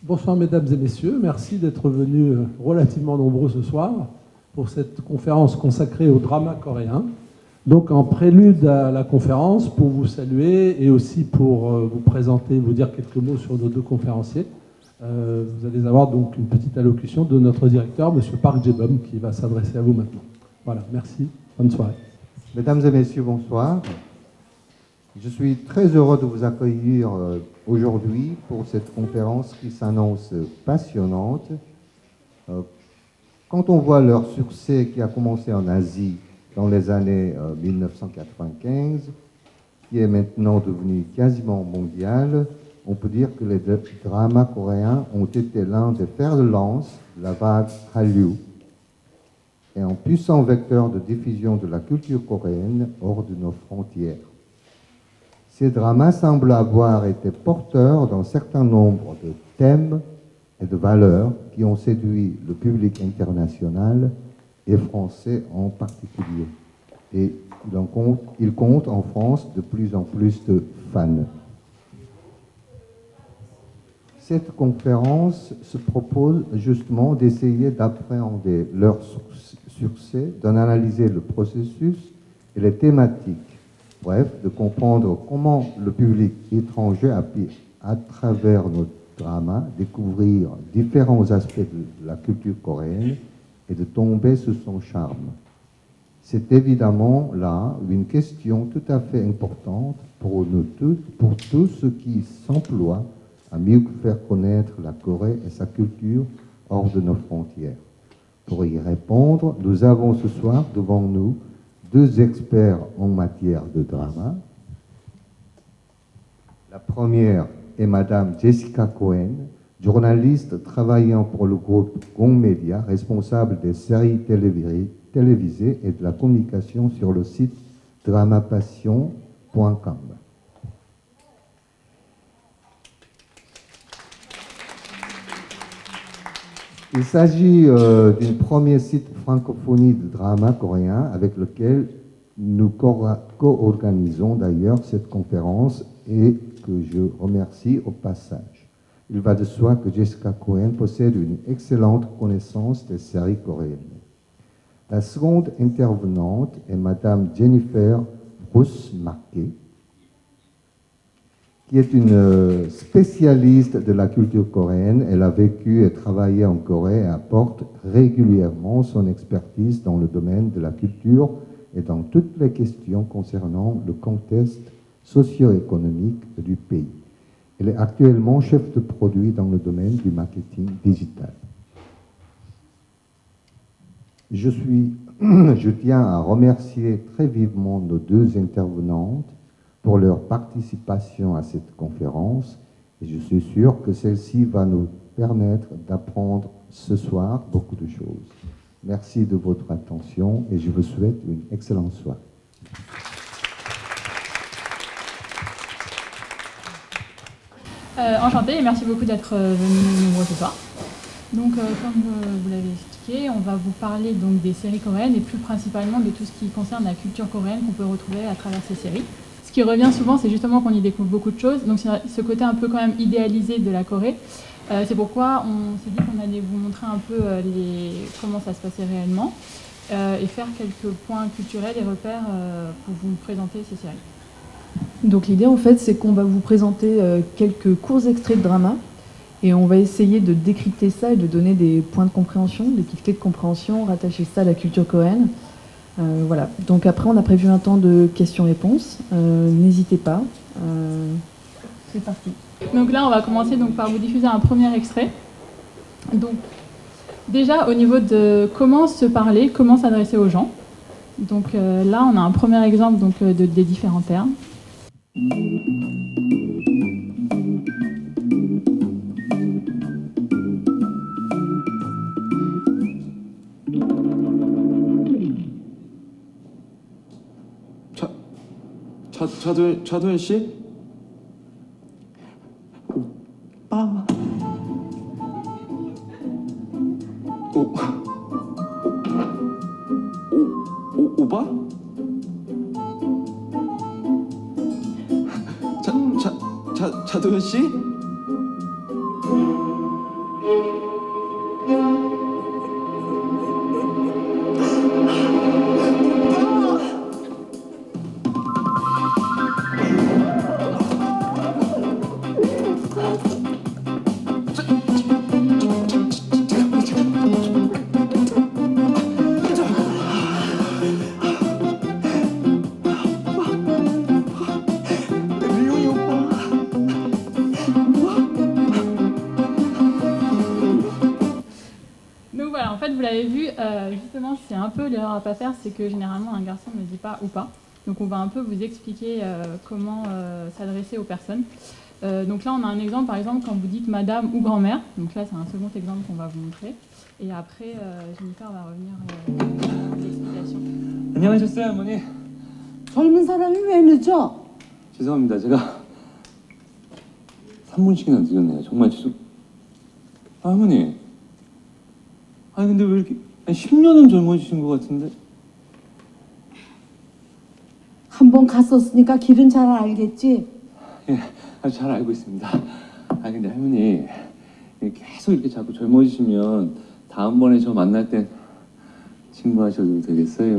Bonsoir mesdames et messieurs, merci d'être venus relativement nombreux ce soir pour cette conférence consacrée au drama coréen. Donc en prélude à la conférence, pour vous saluer et aussi pour vous présenter, vous dire quelques mots sur nos deux conférenciers, vous allez avoir donc une petite allocution de notre directeur, M. Park Jae-bum, qui va s'adresser à vous maintenant. Voilà, merci, bonne soirée. Mesdames et messieurs, bonsoir. Je suis très heureux de vous accueillir aujourd'hui pour cette conférence qui s'annonce passionnante. Quand on voit leur succès qui a commencé en Asie dans les années 1995, qui est maintenant devenu quasiment mondial, on peut dire que les dramas coréens ont été l'un des fers de lance de la vague Hallyu et un puissant vecteur de diffusion de la culture coréenne hors de nos frontières. Ces dramas semblent avoir été porteurs d'un certain nombre de thèmes et de valeurs qui ont séduit le public international et français en particulier. Et il compte en France de plus en plus de fans. Cette conférence se propose justement d'essayer d'appréhender leur succès, d'en analyser le processus et les thématiques. Bref, de comprendre comment le public étranger a pu, à travers nos dramas, découvrir différents aspects de la culture coréenne et de tomber sous son charme. C'est évidemment là une question tout à fait importante pour nous tous, pour tous ceux qui s'emploient à mieux faire connaître la Corée et sa culture hors de nos frontières. Pour y répondre, nous avons ce soir devant nous deux experts en matière de drama. La première est Madame Jessica Cohen, journaliste travaillant pour le groupe Gong Media, responsable des séries télévisées et de la communication sur le site dramapassion.com. Il s'agit d'un premier site francophonie de drama coréen avec lequel nous co-organisons d'ailleurs cette conférence et que je remercie au passage. Il va de soi que Jessica Cohen possède une excellente connaissance des séries coréennes. La seconde intervenante est Madame Jennifer Bruce Marquet, qui est une spécialiste de la culture coréenne. Elle a vécu et travaillé en Corée et apporte régulièrement son expertise dans le domaine de la culture et dans toutes les questions concernant le contexte socio-économique du pays. Elle est actuellement chef de produit dans le domaine du marketing digital. Je tiens à remercier très vivement nos deux intervenantes pour leur participation à cette conférence et je suis sûr que celle-ci va nous permettre d'apprendre ce soir beaucoup de choses. Merci de votre attention et je vous souhaite une excellente soirée. Enchantée et merci beaucoup d'être venus nombreux ce soir. Donc, comme vous l'avez expliqué, on va vous parler donc des séries coréennes et plus principalement de tout ce qui concerne la culture coréenne qu'on peut retrouver à travers ces séries. Ce qui revient souvent, c'est justement qu'on y découvre beaucoup de choses. Donc, c'est ce côté un peu quand même idéalisé de la Corée. C'est pourquoi on s'est dit qu'on allait vous montrer un peu comment ça se passait réellement et faire quelques points culturels et repères pour vous présenter ces séries. Donc l'idée en fait c'est qu'on va vous présenter quelques courts extraits de drama et on va essayer de décrypter ça et de donner des points de compréhension, des petites clés de compréhension, rattacher ça à la culture coréenne. Voilà, donc après on a prévu un temps de questions-réponses, n'hésitez pas, c'est parti. Donc là on va commencer donc par vous diffuser un premier extrait. Donc déjà au niveau de comment se parler, comment s'adresser aux gens. Donc là on a un premier exemple donc, des différents termes. 차도현 씨? 오빠. 오빠? 차도현 씨? justement, c'est un peu l'erreur à pas faire, c'est que généralement un garçon ne dit pas ou pas. Donc on va un peu vous expliquer comment s'adresser aux personnes. Donc là, on a un exemple, par exemple, quand vous dites madame ou grand-mère. Donc là, c'est un second exemple qu'on va vous montrer. Et après, Jennifer va revenir à l'explication. 안녕하셨어요, 할머니. 젊은 사람이 왜 늦어? 죄송합니다. 제가 3분씩이나 늦었네요. 정말 죄송. 할머니. 아니 근데 왜 이렇게 10년은 젊어지신 것 같은데? 한 번 갔었으니까 길은 잘 알겠지? 예, 아주 잘 알고 있습니다. 아 근데 할머니 계속 이렇게 자꾸 젊어지시면 다음번에 저 만날 땐 친구하셔도 되겠어요?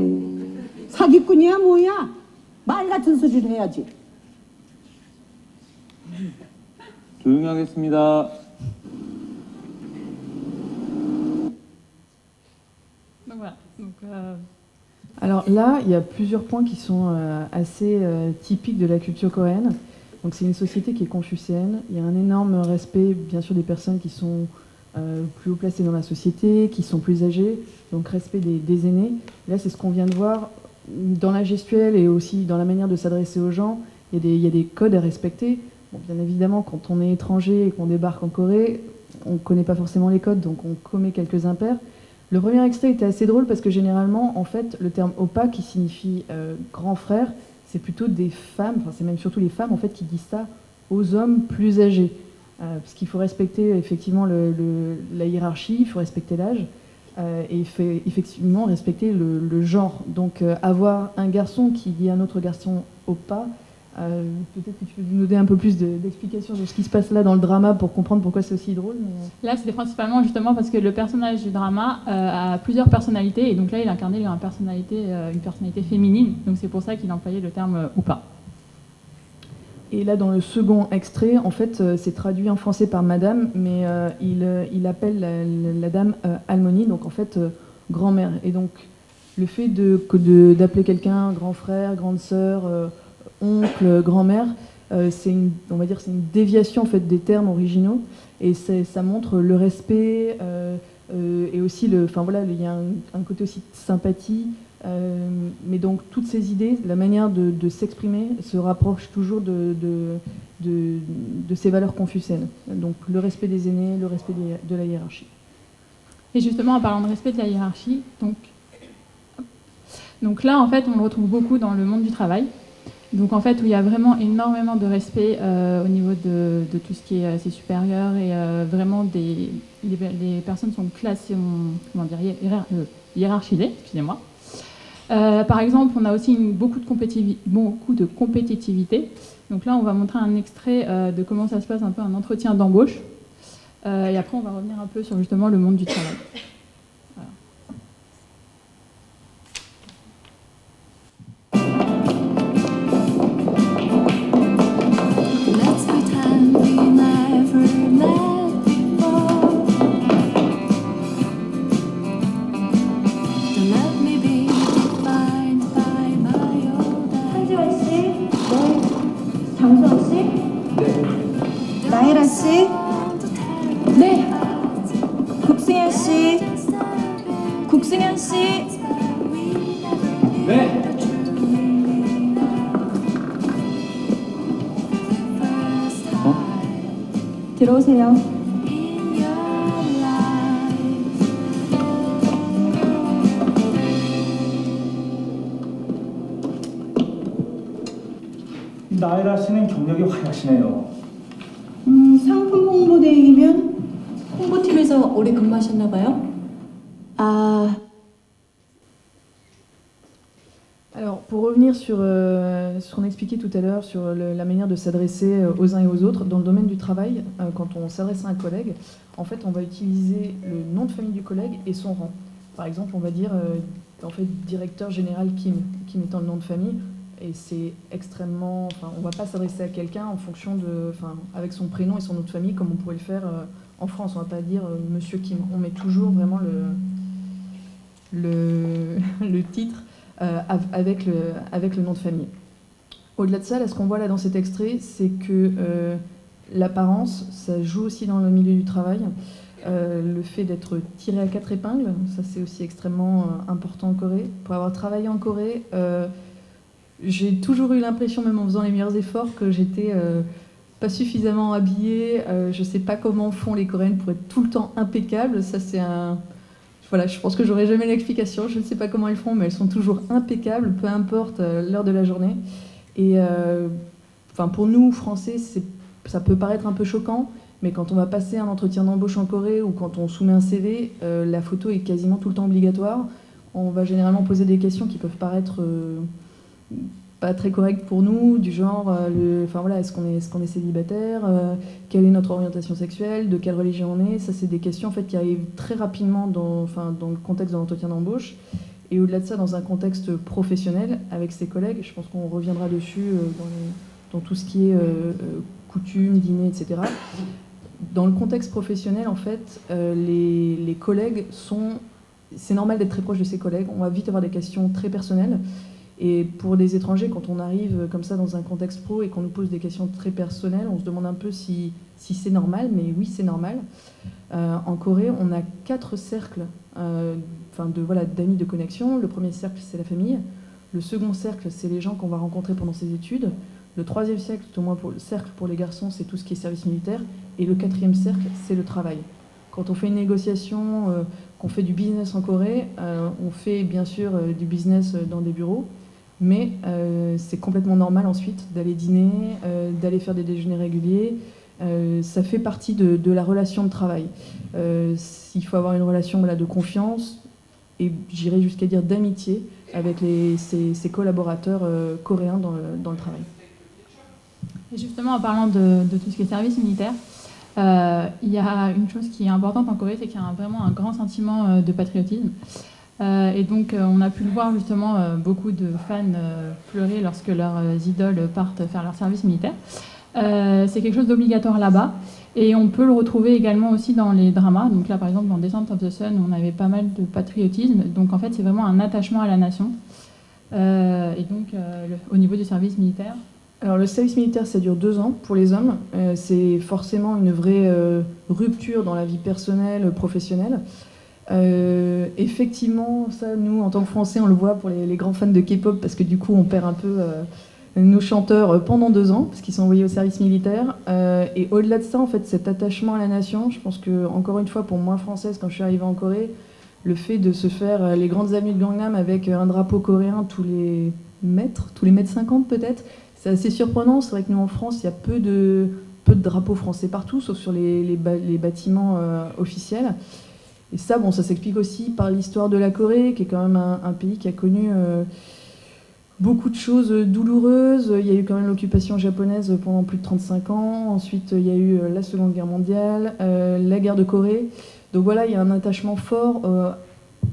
사기꾼이야 뭐야? 말 같은 소리를 해야지. 조용히 하겠습니다. Donc voilà. Donc, Alors là, il y a plusieurs points qui sont assez typiques de la culture coréenne. Donc c'est une société qui est confucéenne. Il y a un énorme respect, bien sûr, des personnes qui sont plus haut placées dans la société, qui sont plus âgées, donc respect des aînés. Là, c'est ce qu'on vient de voir dans la gestuelle et aussi dans la manière de s'adresser aux gens. Il y a des codes à respecter. Bon, bien évidemment, quand on est étranger et qu'on débarque en Corée, on ne connaît pas forcément les codes, donc on commet quelques impairs. Le premier extrait était assez drôle parce que généralement, en fait, le terme oppa, qui signifie grand frère, c'est plutôt des femmes, enfin c'est même surtout les femmes en fait qui disent ça aux hommes plus âgés, parce qu'il faut respecter effectivement la hiérarchie, il faut respecter l'âge et il faut effectivement respecter le genre. Donc avoir un garçon qui dit à un autre garçon oppa, peut-être que tu peux nous donner un peu plus d'explications sur ce qui se passe là dans le drama pour comprendre pourquoi c'est aussi drôle. Mais... Là, c'était principalement justement parce que le personnage du drama a plusieurs personnalités, et donc là, il incarnait une personnalité féminine, donc c'est pour ça qu'il employait le terme ou pas. Et là, dans le second extrait, en fait, c'est traduit en français par madame, mais il appelle la dame Almoni, donc en fait, grand-mère. Et donc, le fait d'appeler quelqu'un grand frère, grande sœur, oncle, grand-mère, on va dire c'est une déviation en fait des termes originaux, et ça montre le respect et aussi il y a un côté aussi de sympathie, mais donc toutes ces idées, la manière de s'exprimer se rapproche toujours de ces valeurs confucéennes. Donc le respect des aînés, le respect de la hiérarchie. Et justement, en parlant de respect de la hiérarchie, donc là en fait on le retrouve beaucoup dans le monde du travail. Donc en fait, où il y a vraiment énormément de respect au niveau de tout ce qui est ses supérieurs, et vraiment les personnes sont classées, hiérarchisées, excusez-moi. Par exemple, on a aussi beaucoup de compétitivité. Donc là, on va montrer un extrait de comment ça se passe un peu un entretien d'embauche. Et après, on va revenir un peu sur justement le monde du travail. Voilà. 장수영 씨? 네. 나혜라 씨? 네. 국승현 씨? 국승현 씨? 네. 들어오세요. 나혜라 씨는 경력이 활약시네요. 상품 홍보대행이면 홍보팀에서 오래 근무하셨나 봐요? Alors, pour revenir sur ce qu'on expliquait tout à l'heure, sur la manière de s'adresser aux uns et aux autres, dans le domaine du travail, quand on s'adresse à un collègue, en fait, on va utiliser le nom de famille du collègue et son rang. Par exemple, on va dire, en fait, directeur général Kim étant le nom de famille, et c'est extrêmement... Enfin, on ne va pas s'adresser à quelqu'un en fonction avec son prénom et son nom de famille, comme on pourrait le faire en France. On ne va pas dire Monsieur Kim. On met toujours vraiment le titre avec le nom de famille. Au-delà de ça, là, ce qu'on voit là dans cet extrait, c'est que l'apparence, ça joue aussi dans le milieu du travail. le fait d'être tiré à 4 épingles, ça c'est aussi extrêmement important en Corée. Pour avoir travaillé en Corée, j'ai toujours eu l'impression, même en faisant les meilleurs efforts, que j'étais pas suffisamment habillée. Je sais pas comment font les Coréennes pour être tout le temps impeccables. Ça c'est un... Voilà, je pense que j'aurai jamais l'explication. Je ne sais pas comment elles font, mais elles sont toujours impeccables, peu importe l'heure de la journée. Et pour nous, Français, ça peut paraître un peu choquant, mais quand on va passer un entretien d'embauche en Corée ou quand on soumet un CV, la photo est quasiment tout le temps obligatoire. On va généralement poser des questions qui peuvent paraître pas très correctes pour nous, du genre est-ce qu'on est célibataire, quelle est notre orientation sexuelle, de quelle religion on est. Ça, c'est des questions en fait, qui arrivent très rapidement dans le contexte de l'entretien d'embauche. Et au-delà de ça, dans un contexte professionnel, avec ses collègues, je pense qu'on reviendra dessus dans tout ce qui est coutumes, dîner, etc. Dans le contexte professionnel, en fait, les collègues sont... C'est normal d'être très proche de ses collègues. On va vite avoir des questions très personnelles. Et pour les étrangers, quand on arrive comme ça dans un contexte pro et qu'on nous pose des questions très personnelles, on se demande un peu si c'est normal, mais oui, c'est normal. En Corée, on a 4 cercles d'amis de connexion. Le premier cercle, c'est la famille. Le second cercle, c'est les gens qu'on va rencontrer pendant ses études. Le troisième cercle, tout au moins cercle pour les garçons, c'est tout ce qui est service militaire. Et le quatrième cercle, c'est le travail. Quand on fait une négociation, qu'on fait du business en Corée, on fait bien sûr du business dans des bureaux, mais c'est complètement normal ensuite d'aller dîner, d'aller faire des déjeuners réguliers. Ça fait partie de la relation de travail. Il faut avoir une relation de confiance et j'irais jusqu'à dire d'amitié avec ses collaborateurs coréens dans le travail. Et justement, en parlant de tout ce qui est service militaire, il y a une chose qui est importante en Corée, c'est qu'il y a vraiment un grand sentiment de patriotisme. Et donc, on a pu le voir justement, beaucoup de fans pleurer lorsque leurs idoles partent faire leur service militaire. C'est quelque chose d'obligatoire là-bas. Et on peut le retrouver également aussi dans les dramas. Donc là, par exemple, dans Descent of the Sun, on avait pas mal de patriotisme. Donc en fait, c'est vraiment un attachement à la nation. Et donc, au niveau du service militaire. Alors le service militaire, ça dure 2 ans pour les hommes. C'est forcément une vraie rupture dans la vie personnelle, professionnelle. Effectivement, ça, nous, en tant que Français, on le voit pour les grands fans de K-pop, parce que du coup, on perd un peu nos chanteurs pendant 2 ans, parce qu'ils sont envoyés au service militaire. Et au-delà de ça, en fait, cet attachement à la nation, je pense que, encore une fois, pour moi, française, quand je suis arrivée en Corée, le fait de se faire les grandes avenues de Gangnam avec un drapeau coréen tous les mètres 50 peut-être, c'est assez surprenant. C'est vrai que nous, en France, il y a peu de drapeaux français partout, sauf sur les bâtiments officiels. Et ça, ça s'explique aussi par l'histoire de la Corée, qui est quand même un pays qui a connu beaucoup de choses douloureuses. Il y a eu quand même l'occupation japonaise pendant plus de 35 ans. Ensuite, il y a eu la Seconde Guerre mondiale, la guerre de Corée. Donc voilà, il y a un attachement fort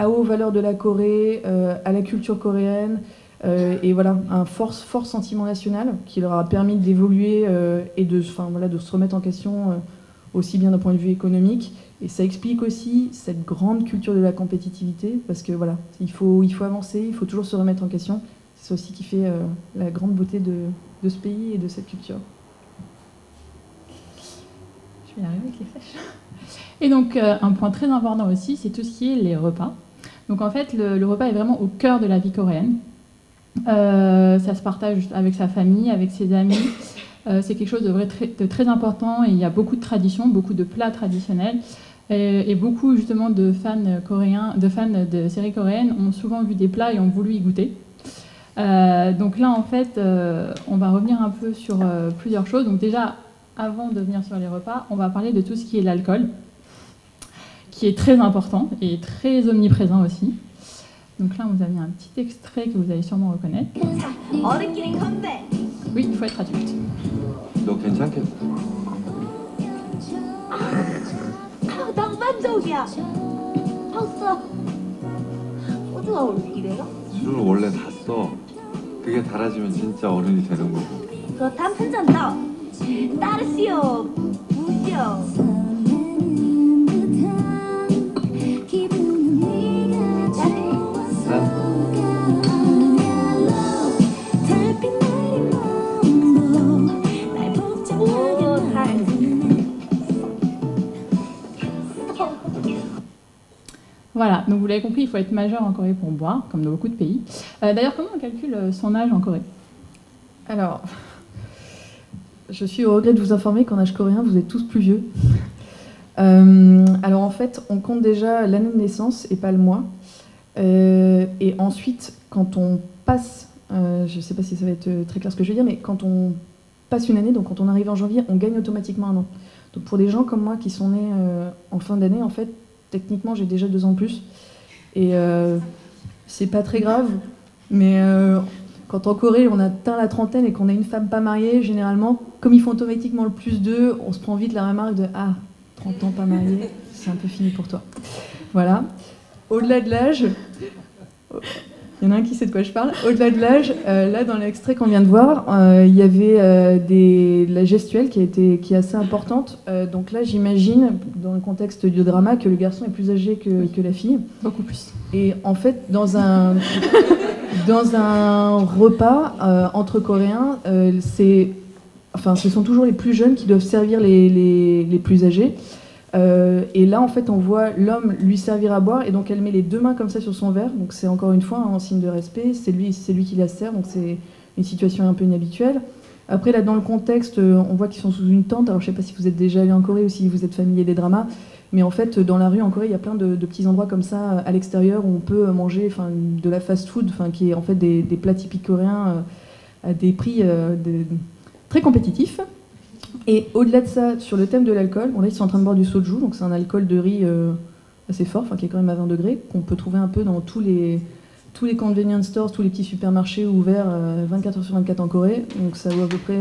aux valeurs de la Corée, à la culture coréenne. Et voilà, un fort sentiment national qui leur a permis d'évoluer et de se remettre en question aussi bien d'un point de vue économique. Et ça explique aussi cette grande culture de la compétitivité, parce que voilà, il faut avancer, il faut toujours se remettre en question. C'est aussi qui fait la grande beauté de ce pays et de cette culture. Je vais y arriver avec les flèches. Et donc, un point très important aussi, c'est tout ce qui est les repas. Donc en fait, le repas est vraiment au cœur de la vie coréenne. Ça se partage avec sa famille, avec ses amis. C'est quelque chose de très important, et il y a beaucoup de traditions, beaucoup de plats traditionnels. Et beaucoup justement de fans coréens, de fans de séries coréennes ont souvent vu des plats et ont voulu y goûter. Donc là, en fait, on va revenir un peu sur plusieurs choses. Donc déjà, avant de venir sur les repas, on va parler de tout ce qui est l'alcool, qui est très important et très omniprésent aussi. Donc là, vous avez un petit extrait que vous allez sûrement reconnaître. Oui, il faut être adulte. 너 괜찮겠어? 낭만적이야. 탔어. 호주가 원래 이래요? 술을 원래 다 써. 그게 달아지면 진짜 어른이 되는 거고. 그렇다면 한 잔 더. 따르시오. 무시오. Voilà, donc vous l'avez compris, il faut être majeur en Corée pour boire, comme dans beaucoup de pays. D'ailleurs, comment on calcule son âge en Corée? Alors, je suis au regret de vous informer qu'en âge coréen, vous êtes tous plus vieux. Alors en fait, on compte déjà l'année de naissance et pas le mois. Et ensuite, quand on passe, je ne sais pas si ça va être très clair ce que je veux dire, mais quand on passe une année, donc quand on arrive en janvier, on gagne automatiquement un an. Donc pour des gens comme moi qui sont nés en fin d'année, en fait, techniquement, j'ai déjà 2 ans de plus. Et c'est pas très grave, mais quand en Corée, on atteint la trentaine et qu'on est une femme pas mariée, généralement, comme ils font automatiquement le +2, on se prend vite la remarque de « Ah, 30 ans pas mariée, c'est un peu fini pour toi. » Voilà. Au-delà de l'âge, il y en a un qui sait de quoi je parle. Au-delà de l'âge, là dans l'extrait qu'on vient de voir, il y avait la gestuelle qui est assez importante. Donc là, j'imagine, dans le contexte du drama, que le garçon est plus âgé que la fille. Beaucoup plus. Et en fait, dans un repas entre Coréens, ce sont toujours les plus jeunes qui doivent servir les plus âgés. Et là, en fait, on voit l'homme lui servir à boire, et donc elle met les 2 mains comme ça sur son verre. Donc c'est encore une fois un signe de respect. C'est lui qui la sert, donc c'est une situation un peu inhabituelle. Après, là, dans le contexte, on voit qu'ils sont sous une tente. Alors, je ne sais pas si vous êtes déjà allé en Corée ou si vous êtes familier des dramas, mais en fait, dans la rue en Corée, il y a plein de petits endroits comme ça à l'extérieur où on peut manger de la fast-food, qui est en fait des plats typiques coréens à des prix très compétitifs. Et au-delà de ça, sur le thème de l'alcool, là ils sont en train de boire du soju, donc c'est un alcool de riz assez fort, qui est quand même à 20 degrés, qu'on peut trouver un peu dans tous les convenience stores, tous les petits supermarchés ouverts 24 heures sur 24 en Corée. Donc ça vaut à peu près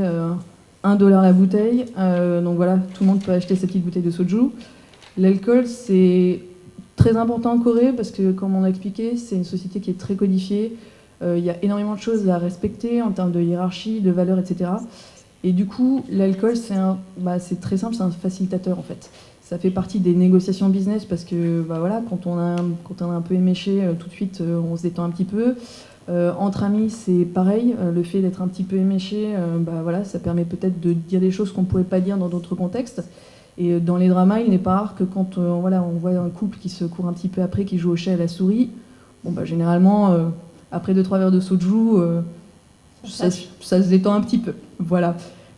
$1 la bouteille. Donc voilà, tout le monde peut acheter cette petite bouteille de soju. L'alcool, c'est très important en Corée parce que, comme on a expliqué, c'est une société qui est très codifiée. Il y a énormément de choses à respecter en termes de hiérarchie, de valeurs, etc. Et du coup, l'alcool, c'est très simple, c'est un facilitateur en fait. Ça fait partie des négociations business parce que quand on a un peu éméché, tout de suite, on se détend un petit peu. Entre amis, c'est pareil. Le fait d'être un petit peu éméché, ça permet peut-être de dire des choses qu'on ne pourrait pas dire dans d'autres contextes. Et dans les dramas, il n'est pas rare que quand on voit un couple qui se court un petit peu après, qui joue au chat et à la souris, généralement, après 2-3 verres de soju, ça se détend un petit peu. Voilà.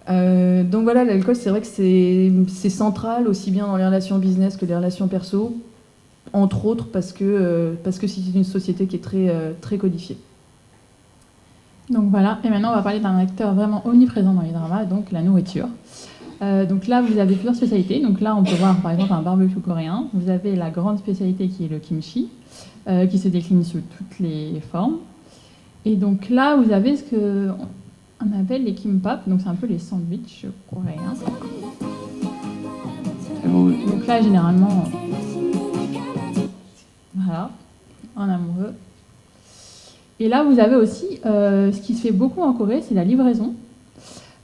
Donc voilà, l'alcool, c'est vrai que c'est central, aussi bien dans les relations business que les relations perso, entre autres parce que c'est une société qui est très, très codifiée. Donc voilà, et maintenant on va parler d'un acteur vraiment omniprésent dans les dramas, donc la nourriture. Donc là, vous avez plusieurs spécialités. Donc là, on peut voir par exemple un barbecue coréen. Vous avez la grande spécialité qui est le kimchi, qui se décline sous toutes les formes. Et donc là, vous avez ce qu'on appelle les kimbap, donc c'est un peu les sandwichs coréens. Donc là, généralement, voilà, en amoureux. Et là, vous avez aussi ce qui se fait beaucoup en Corée, c'est la livraison.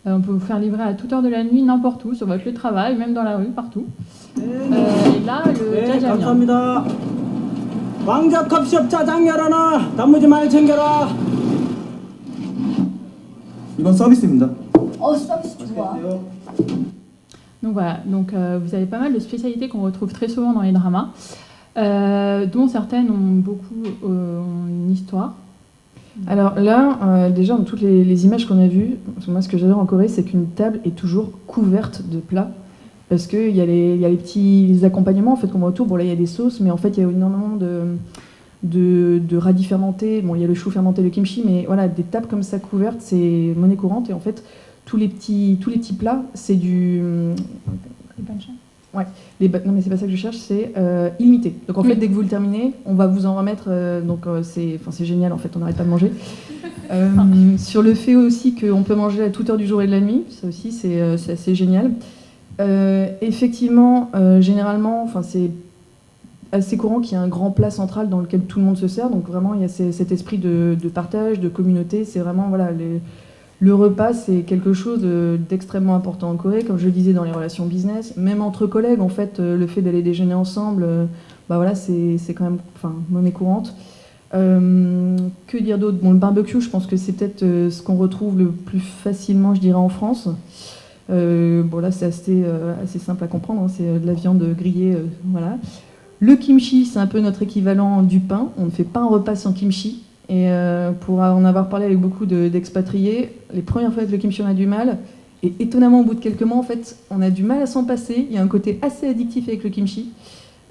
On peut vous faire livrer à toute heure de la nuit, n'importe où, sur votre lieu de travail, même dans la rue, partout. Et là, le jajangmyeon. 이건 서비스입니다. 서비스 좋아. Donc voilà, vous avez pas mal de spécialités qu'on retrouve très souvent dans les dramas, dont certaines ont beaucoup une histoire. Alors là, déjà dans toutes les images qu'on a vues, moi ce que j'adore en Corée, c'est qu'une table est toujours couverte de plats, parce qu'il y a les petits accompagnements en fait qu'on voit autour. Bon là il y a des sauces, mais en fait il y a énormément de radis fermentés. Bon il y a le chou fermenté, le kimchi, mais voilà, des tables comme ça couvertes, c'est monnaie courante. Et en fait tous les petits plats, c'est du... Les banchan. Ouais, non mais c'est pas ça que je cherche, c'est illimité. Donc en fait, dès que vous le terminez, on va vous en remettre. C'est génial en fait, on n'arrête pas de manger. Sur le fait aussi qu'on peut manger à toute heure du jour et de la nuit, ça aussi c'est assez génial. Effectivement, généralement, c'est assez courant qu'il y ait un grand plat central dans lequel tout le monde se sert. Donc vraiment, il y a cet esprit de partage, de communauté. C'est vraiment le repas, c'est quelque chose d'extrêmement important en Corée, comme je le disais, dans les relations business, même entre collègues, en fait, le fait d'aller déjeuner ensemble, c'est quand même monnaie courante. Que dire d'autre? Bon, le barbecue, je pense que c'est peut-être ce qu'on retrouve le plus facilement, je dirais, en France. Bon, là, c'est assez simple à comprendre, hein, c'est de la viande grillée, voilà. Le kimchi, c'est un peu notre équivalent du pain. On ne fait pas un repas sans kimchi. Et pour en avoir parlé avec beaucoup d'expatriés, les premières fois avec le kimchi, on a du mal. Et étonnamment, au bout de quelques mois, en fait, on a du mal à s'en passer. Il y a un côté assez addictif avec le kimchi.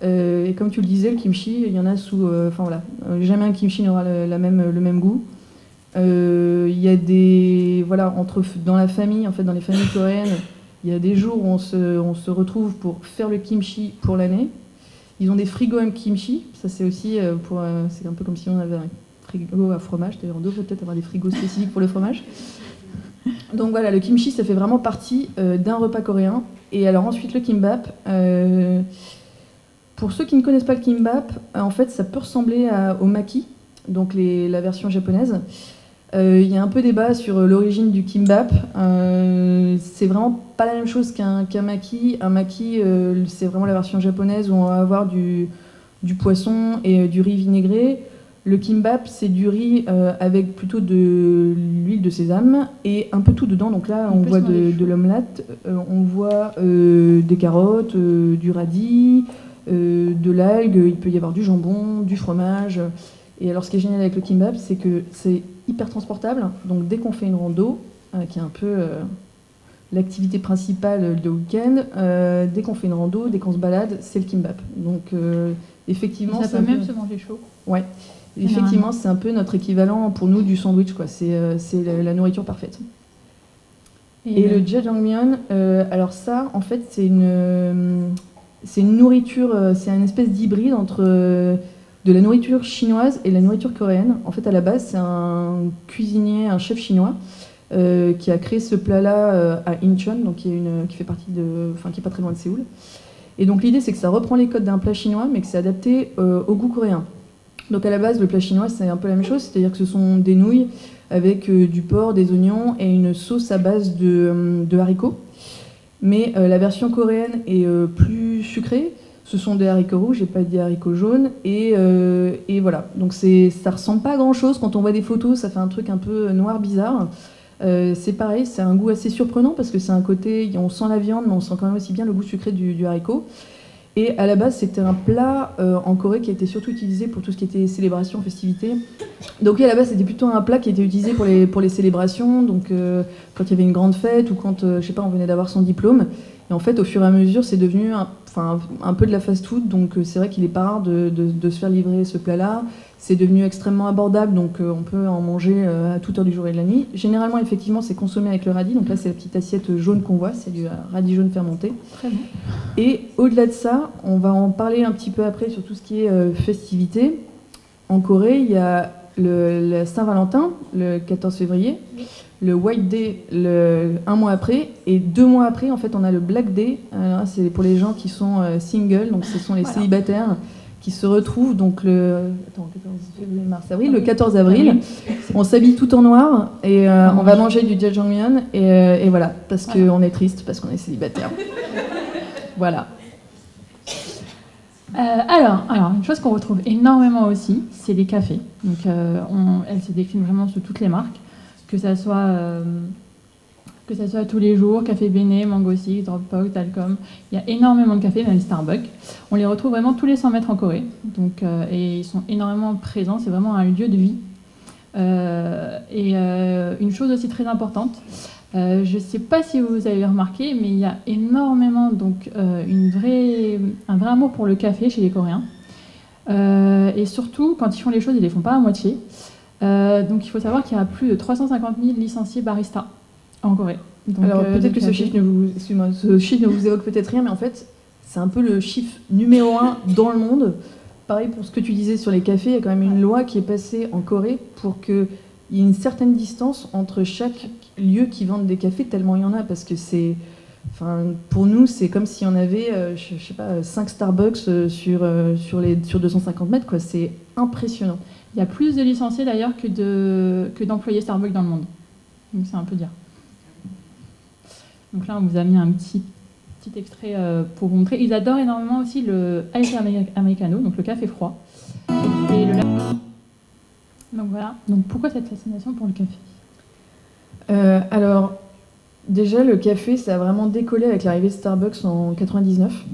Et comme tu le disais, le kimchi, il y en a sous... Enfin voilà, jamais un kimchi n'aura le même goût. Il y a des... Voilà, dans la famille, en fait, dans les familles coréennes, il y a des jours où on se retrouve pour faire le kimchi pour l'année. Ils ont des frigos M kimchi. Ça, c'est aussi c'est un peu comme si on avait un frigo à fromage. D'ailleurs, on devrait peut-être avoir des frigos spécifiques pour le fromage. Donc voilà, le kimchi, ça fait vraiment partie d'un repas coréen. Et alors ensuite, le kimbap. Pour ceux qui ne connaissent pas le kimbap, en fait, ça peut ressembler au maki, donc la version japonaise. Il y a un peu débat sur l'origine du kimbap. C'est vraiment pas la même chose qu'un maki. Un maki, c'est vraiment la version japonaise où on va avoir du poisson et du riz vinaigré. Le kimbap, c'est du riz avec plutôt de l'huile de sésame et un peu tout dedans. Donc là, on voit de l'omelette, on voit des carottes, du radis, de l'algue, il peut y avoir du jambon, du fromage. Et alors, ce qui est génial avec le kimbap, c'est que c'est hyper transportable. Donc dès qu'on fait une rando, qui est un peu l'activité principale de week-end, dès qu'on fait une rando, dès qu'on se balade, c'est le kimbap. Donc effectivement, ça peut même se manger chaud. Ouais. Effectivement, c'est un peu notre équivalent pour nous du sandwich, quoi. C'est la nourriture parfaite. Et le jjajangmyeon, alors ça, en fait, c'est une nourriture, c'est une espèce d'hybride entre de la nourriture chinoise et la nourriture coréenne. En fait, à la base, c'est un cuisinier, un chef chinois, qui a créé ce plat-là à Incheon, donc qui fait partie qui est pas très loin de Séoul. Et donc l'idée, c'est que ça reprend les codes d'un plat chinois, mais que c'est adapté au goût coréen. Donc à la base, le plat chinois, c'est un peu la même chose, c'est-à-dire que ce sont des nouilles avec du porc, des oignons et une sauce à base de haricots. Mais la version coréenne est plus sucrée. Ce sont des haricots rouges et pas des haricots jaunes. Et voilà, donc ça ressemble pas à grand-chose. Quand on voit des photos, ça fait un truc un peu noir, bizarre. C'est pareil, c'est un goût assez surprenant parce que c'est un côté, on sent la viande, mais on sent quand même aussi bien le goût sucré du haricot. Et à la base, c'était un plat en Corée qui a été surtout utilisé pour tout ce qui était célébration, festivités. Donc oui, à la base, c'était plutôt un plat qui était utilisé pour les célébrations, donc quand il y avait une grande fête ou quand, je sais pas, on venait d'avoir son diplôme. Et en fait, au fur et à mesure, c'est devenu un peu de la fast-food, donc c'est vrai qu'il est pas rare de se faire livrer ce plat-là. C'est devenu extrêmement abordable, donc on peut en manger à toute heure du jour et de la nuit. Généralement, effectivement, c'est consommé avec le radis. Donc là, c'est la petite assiette jaune qu'on voit, c'est du radis jaune fermenté. Très bon. Et au-delà de ça, on va en parler un petit peu après sur tout ce qui est festivité. En Corée, il y a la Saint-Valentin, le 14 février, le White Day, un mois après, et 2 mois après, en fait, on a le Black Day. C'est pour les gens qui sont singles, donc ce sont les célibataires qui se retrouvent donc le 14 avril. On s'habille tout en noir et on va manger du jjajangmyeon et voilà, parce qu'on est triste, parce qu'on est célibataire. Voilà. Alors, une chose qu'on retrouve énormément aussi, c'est les cafés. Donc, elles se déclinent vraiment sous toutes les marques, que ça soit tous les jours, Café Bene, Mango Six, Dropbox, Talcom. Il y a énormément de cafés, même Starbucks. On les retrouve vraiment tous les 100 mètres en Corée. Donc, et ils sont énormément présents, c'est vraiment un lieu de vie. Une chose aussi très importante, je ne sais pas si vous avez remarqué, mais il y a énormément, donc, un vrai amour pour le café chez les Coréens. Et surtout, quand ils font les choses, ils ne les font pas à moitié. Donc il faut savoir qu'il y a plus de 350 000 licenciés baristas en Corée. Donc, alors peut-être que ce chiffre ne vous évoque peut-être rien, mais en fait, c'est un peu le chiffre numéro 1 dans le monde. Pareil pour ce que tu disais sur les cafés, il y a quand même une loi qui est passée en Corée pour qu'il y ait une certaine distance entre chaque lieu qui vend des cafés, tellement il y en a, parce que pour nous, c'est comme si on avait, je sais pas, 5 Starbucks sur 250 mètres, quoi. C'est impressionnant. Il y a plus de licenciés d'ailleurs que d'employés Starbucks dans le monde. Donc c'est un peu dire. Donc là, on vous a mis un petit extrait pour vous montrer. Ils adorent énormément aussi le ice americano, donc le café froid. Et donc voilà. Donc pourquoi cette fascination pour le café ? Alors, déjà, le café, ça a vraiment décollé avec l'arrivée de Starbucks en 99.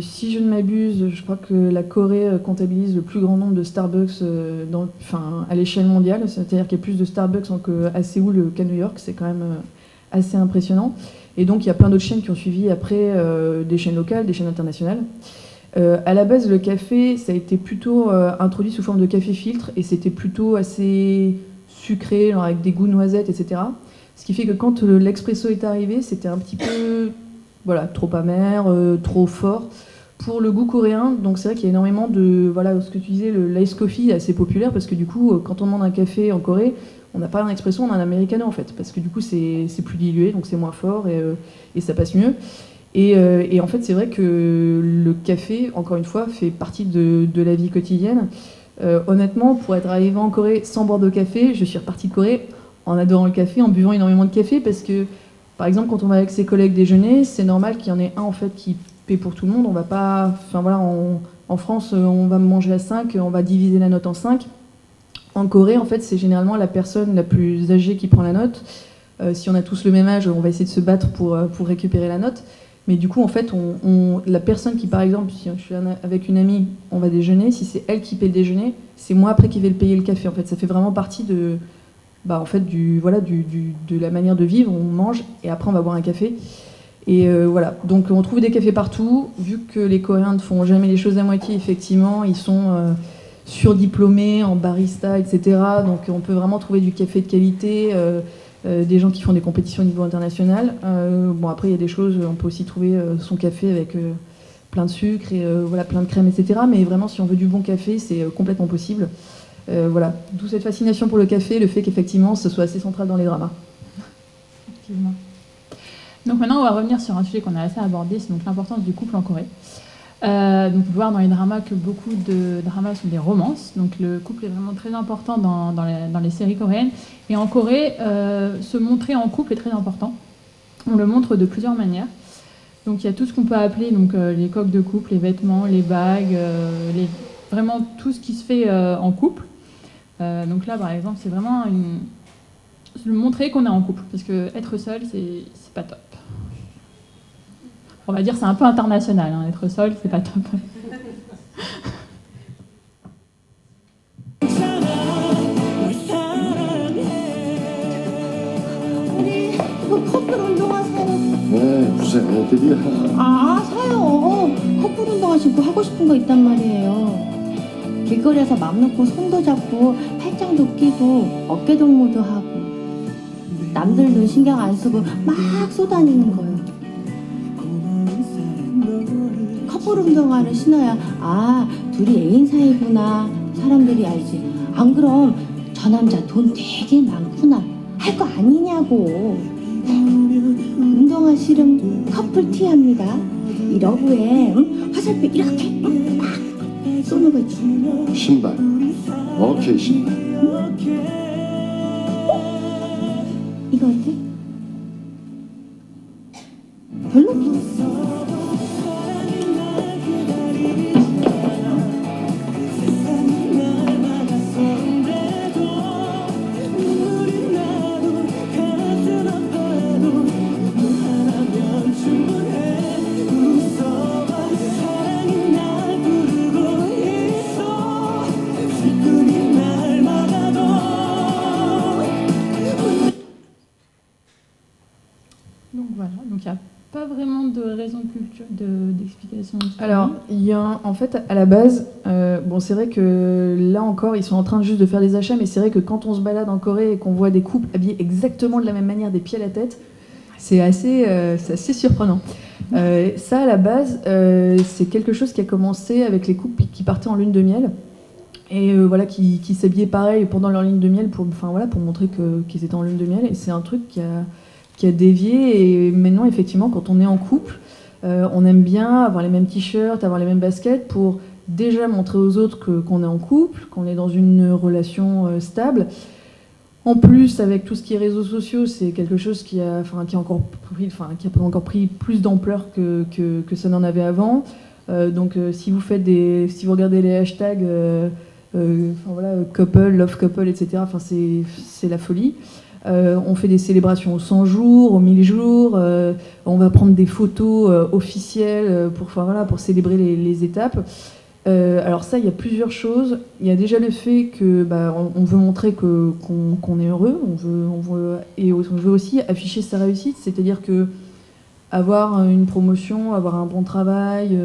si je ne m'abuse, je crois que la Corée comptabilise le plus grand nombre de Starbucks à l'échelle mondiale. C'est-à-dire qu'il y a plus de Starbucks à Séoul qu'à New York. C'est quand même assez impressionnant. Et donc, il y a plein d'autres chaînes qui ont suivi après, des chaînes locales, des chaînes internationales. À la base, le café, ça a été plutôt introduit sous forme de café filtre, et c'était plutôt assez sucré, genre avec des goûts noisettes, etc. Ce qui fait que quand l'expresso est arrivé, c'était un petit peu trop amer, trop fort pour le goût coréen. Donc c'est vrai qu'il y a énormément de... Voilà, ce que tu disais, l'ice coffee est assez populaire, parce que du coup, quand on demande un café en Corée, on n'a pas un expresso, on a un americano en fait, parce que du coup c'est plus dilué, donc c'est moins fort et ça passe mieux. Et en fait, c'est vrai que le café, encore une fois, fait partie de la vie quotidienne. Honnêtement, pour être arrivé en Corée sans boire de café, je suis repartie de Corée en adorant le café, en buvant énormément de café, parce que, par exemple, quand on va avec ses collègues déjeuner, c'est normal qu'il y en ait un en fait qui paie pour tout le monde. On va pas, en France, on va manger à 5, on va diviser la note en 5. En Corée, en fait, c'est généralement la personne la plus âgée qui prend la note. Si on a tous le même âge, on va essayer de se battre pour récupérer la note. Mais du coup, en fait, la personne qui, par exemple, si je suis avec une amie, on va déjeuner, si c'est elle qui paie le déjeuner, c'est moi après qui vais le payer le café. En fait, ça fait vraiment partie de la manière de vivre. On mange et après on va boire un café. Et voilà. Donc on trouve des cafés partout. Vu que les Coréens ne font jamais les choses à moitié, effectivement, ils sont surdiplômés en barista, etc. Donc on peut vraiment trouver du café de qualité. Des gens qui font des compétitions au niveau international. Après, il y a des choses, on peut aussi trouver son café avec plein de sucre et plein de crème, etc. Mais vraiment, si on veut du bon café, c'est complètement possible. D'où cette fascination pour le café, le fait qu'effectivement, ce soit assez central dans les dramas. Effectivement. Donc maintenant, on va revenir sur un sujet qu'on a assez abordé, c'est donc l'importance du couple en Corée. Donc on peut voir dans les dramas que beaucoup de dramas sont des romances, donc le couple est vraiment très important dans les séries coréennes. Et en Corée, se montrer en couple est très important. On le montre de plusieurs manières. Donc il y a tout ce qu'on peut appeler les coques de couple, les vêtements, les bagues, vraiment tout ce qui se fait en couple. Donc là, par exemple, c'est vraiment montrer qu'on est en couple, parce que être seul, c'est pas top. On va dire c'est un peu international, hein. Être seul, c'est pas top. 우리 그 커플 운동화사요. 네, 무슨 애들이야. 사요. 커플 운동화 신고 하고 싶은 거 있단 말이에요. 길거리에서 맘 놓고 손도 잡고 팔짱도 끼고 어깨 동무도 하고 남들 눈 신경 안 쓰고 막 쏘다니는 거예요. 커플 운동화를 신어야 둘이 애인 사이구나 사람들이 알지. 안 그럼 저 남자 돈 되게 많구나 할 거 아니냐고. 운동화 싫음 커플 티합니다. 이 러브에 화살표 이렇게 딱 쏘는 거 있지. 신발. 오케이, 신발. 이거 어때? 별로? Donc il n'y a pas vraiment de raison d'explication. Alors, il y a en fait, à la base, c'est vrai que là encore, ils sont en train juste de faire des achats, mais c'est vrai que quand on se balade en Corée et qu'on voit des couples habillés exactement de la même manière, des pieds à la tête, c'est assez surprenant. Ça, à la base, c'est quelque chose qui a commencé avec les couples qui partaient en lune de miel. Et qui s'habillaient pareil pendant leur lune de miel pour montrer qu'ils étaient en lune de miel. Et c'est un truc qui a dévié. Et maintenant, effectivement, quand on est en couple, on aime bien avoir les mêmes t-shirts, avoir les mêmes baskets pour déjà montrer aux autres qu'on est en couple, qu'on est dans une relation stable. En plus, avec tout ce qui est réseaux sociaux, c'est quelque chose qui a encore pris plus d'ampleur que ça n'en avait avant. Si vous regardez les hashtags couple, love couple, etc., c'est la folie. On fait des célébrations aux 100 jours, aux 1000 jours. On va prendre des photos officielles pour célébrer les étapes. Alors ça, il y a plusieurs choses. Il y a déjà le fait que on veut montrer qu'on est heureux. Et on veut aussi afficher sa réussite, c'est-à-dire que avoir une promotion, avoir un bon travail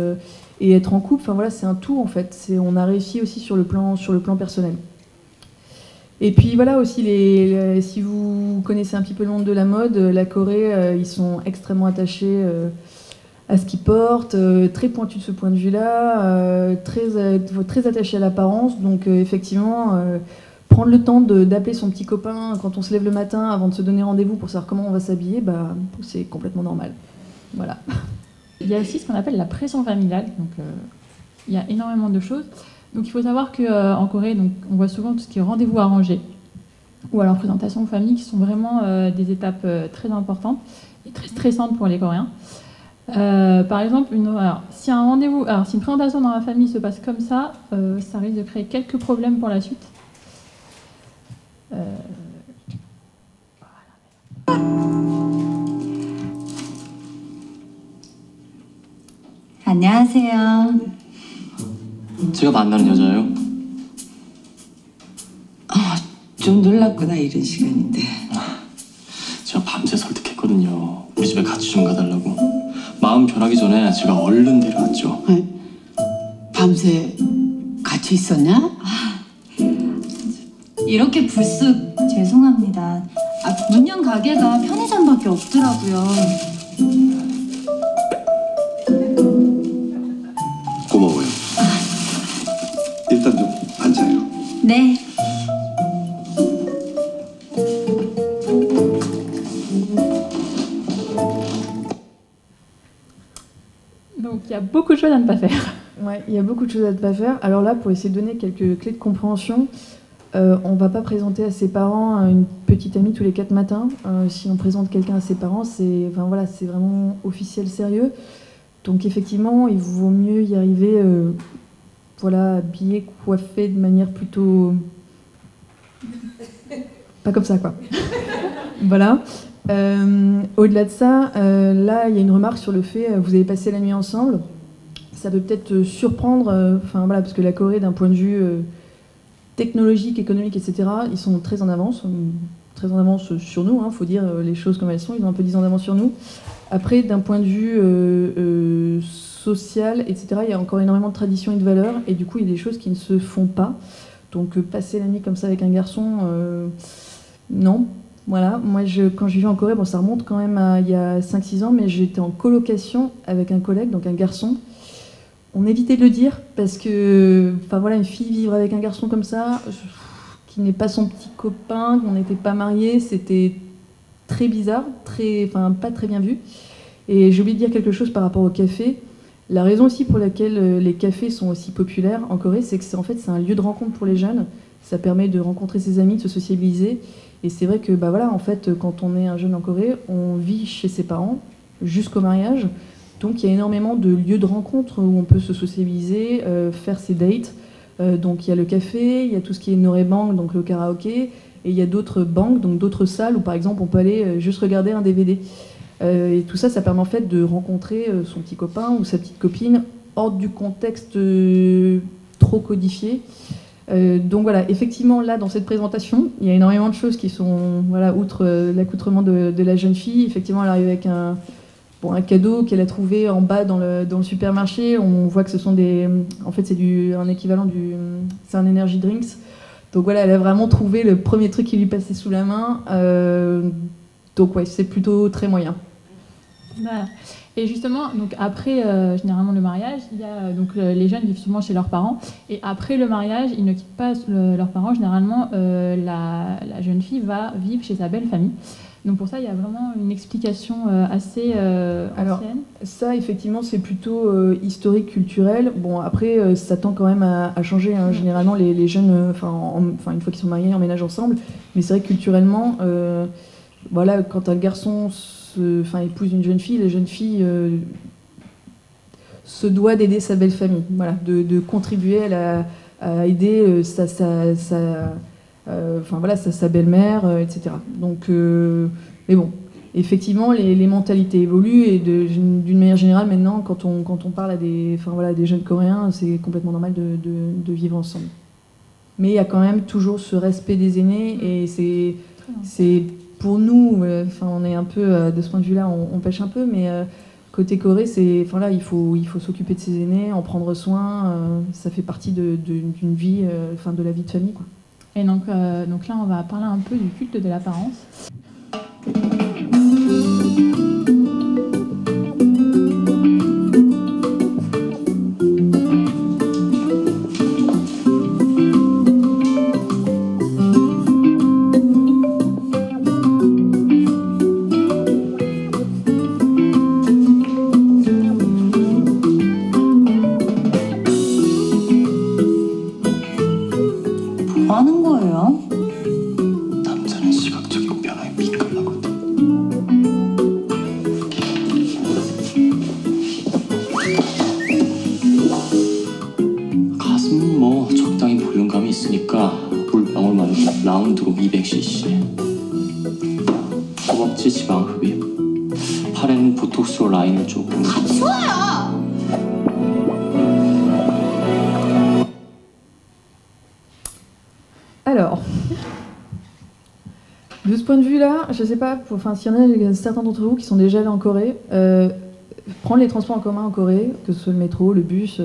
et être en couple, c'est un tout en fait. On a réussi aussi sur le plan personnel. Et puis voilà aussi, si vous connaissez un petit peu le monde de la mode, la Corée, ils sont extrêmement attachés à ce qu'ils portent, très pointus de ce point de vue-là, très attachés à l'apparence. Donc effectivement, prendre le temps d'appeler son petit copain quand on se lève le matin avant de se donner rendez-vous pour savoir comment on va s'habiller, c'est complètement normal. Voilà. Il y a aussi ce qu'on appelle la pression familiale. Donc il y a énormément de choses. Donc il faut savoir qu'en Corée, on voit souvent tout ce qui est rendez-vous arrangé ou alors présentation aux familles qui sont vraiment des étapes très importantes et très stressantes pour les Coréens. Par exemple, si une présentation dans la famille se passe comme ça risque de créer quelques problèmes pour la suite. 안녕하세요. 제가 만나는 여자예요? 좀 놀랐구나, 이런 시간인데. 제가 밤새 설득했거든요. 우리 집에 같이 좀 가달라고. 마음 변하기 전에 제가 얼른 데려왔죠. 밤새 같이 있었냐? 이렇게 불쑥 죄송합니다. 문 연 가게가 편의점밖에 없더라고요. 고마워요. 일단 좀 앉아요. 네. Donc il y a beaucoup de choses à ne pas faire. Ouais, il y a beaucoup de choses à ne pas faire. Alors là, pour essayer de donner quelques clés de compréhension, on ne va pas présenter à ses parents une petite amie tous les 4 matins. Si on présente quelqu'un à ses parents, c'est vraiment officiel, sérieux. Donc effectivement, il vaut mieux y arriver habillé, coiffé de manière plutôt... pas comme ça, quoi. Voilà. Au-delà de ça, là, il y a une remarque sur le fait, vous avez passé la nuit ensemble. Ça peut peut-être surprendre, parce que la Corée, d'un point de vue technologique, économique, etc., ils sont très en avance sur nous, faut dire les choses comme elles sont, ils ont un peu 10 ans d'avance sur nous. Après, d'un point de vue social, etc., il y a encore énormément de traditions et de valeurs, et du coup, il y a des choses qui ne se font pas. Donc, passer la nuit comme ça avec un garçon, non. Voilà, moi, quand je vivais en Corée, ça remonte quand même à il y a 5-6 ans, mais j'étais en colocation avec un collègue, donc un garçon. On évitait de le dire, parce que, une fille vivre avec un garçon comme ça, qui n'est pas son petit copain, qu'on n'était pas mariés, c'était très bizarre, pas très bien vu. Et j'ai oublié de dire quelque chose par rapport au café. La raison aussi pour laquelle les cafés sont aussi populaires en Corée, c'est que c'est un lieu de rencontre pour les jeunes. Ça permet de rencontrer ses amis, de se sociabiliser. Et c'est vrai que quand on est un jeune en Corée, on vit chez ses parents jusqu'au mariage. Donc il y a énormément de lieux de rencontre où on peut se sociabiliser, faire ses dates. Donc il y a le café, il y a tout ce qui est noraebang, donc le karaoké, et il y a d'autres bangs, donc d'autres salles où par exemple on peut aller juste regarder un DVD. Et tout ça, ça permet en fait de rencontrer son petit copain ou sa petite copine hors du contexte trop codifié. Donc voilà, effectivement, là, dans cette présentation, il y a énormément de choses qui sont, outre l'accoutrement de la jeune fille, effectivement, elle arrive avec un cadeau qu'elle a trouvé en bas dans le supermarché. On voit que ce sont c'est un energy drinks. Donc voilà, elle a vraiment trouvé le premier truc qui lui passait sous la main. Donc ouais, c'est plutôt très moyen. Voilà. Et justement, donc après généralement le mariage, il y a les jeunes vivent souvent chez leurs parents, et après le mariage, ils ne quittent pas leurs parents. Généralement, la jeune fille va vivre chez sa belle famille. Donc pour ça, il y a vraiment une explication assez Alors, ancienne. Ça, effectivement, c'est plutôt historique, culturel. Bon, après, ça tend quand même à changer. Hein. Généralement, les jeunes, une fois qu'ils sont mariés, emménagent ensemble. Mais c'est vrai que culturellement, quand un garçon épouse une jeune fille, la jeune fille se doit d'aider sa belle famille, de contribuer à aider enfin voilà, sa belle-mère, etc. Donc, mais bon, effectivement, les mentalités évoluent et d'une manière générale, maintenant, quand on parle à des jeunes Coréens, c'est complètement normal de vivre ensemble. Mais il y a quand même toujours ce respect des aînés et c'est pour nous, on est un peu, de ce point de vue-là, on pêche un peu, mais côté Corée, il faut s'occuper de ses aînés, en prendre soin, ça fait partie d'une vie, de la vie de famille, quoi. Et donc là, on va parler un peu du culte de l'apparence. 뭐 하는 거예요? 남자는 시각적이고 변화에 민감하거든. 가슴은 뭐 적당히 볼륨감이 있으니까 물방울 말고 라운드로 200cc. 허벅지 지방 흡입. 팔에는 보톡스로 라인을 조금. Alors, de ce point de vue-là, je ne sais pas, s'il y en a certains d'entre vous qui sont déjà allés en Corée, prendre les transports en commun en Corée, que ce soit le métro, le bus,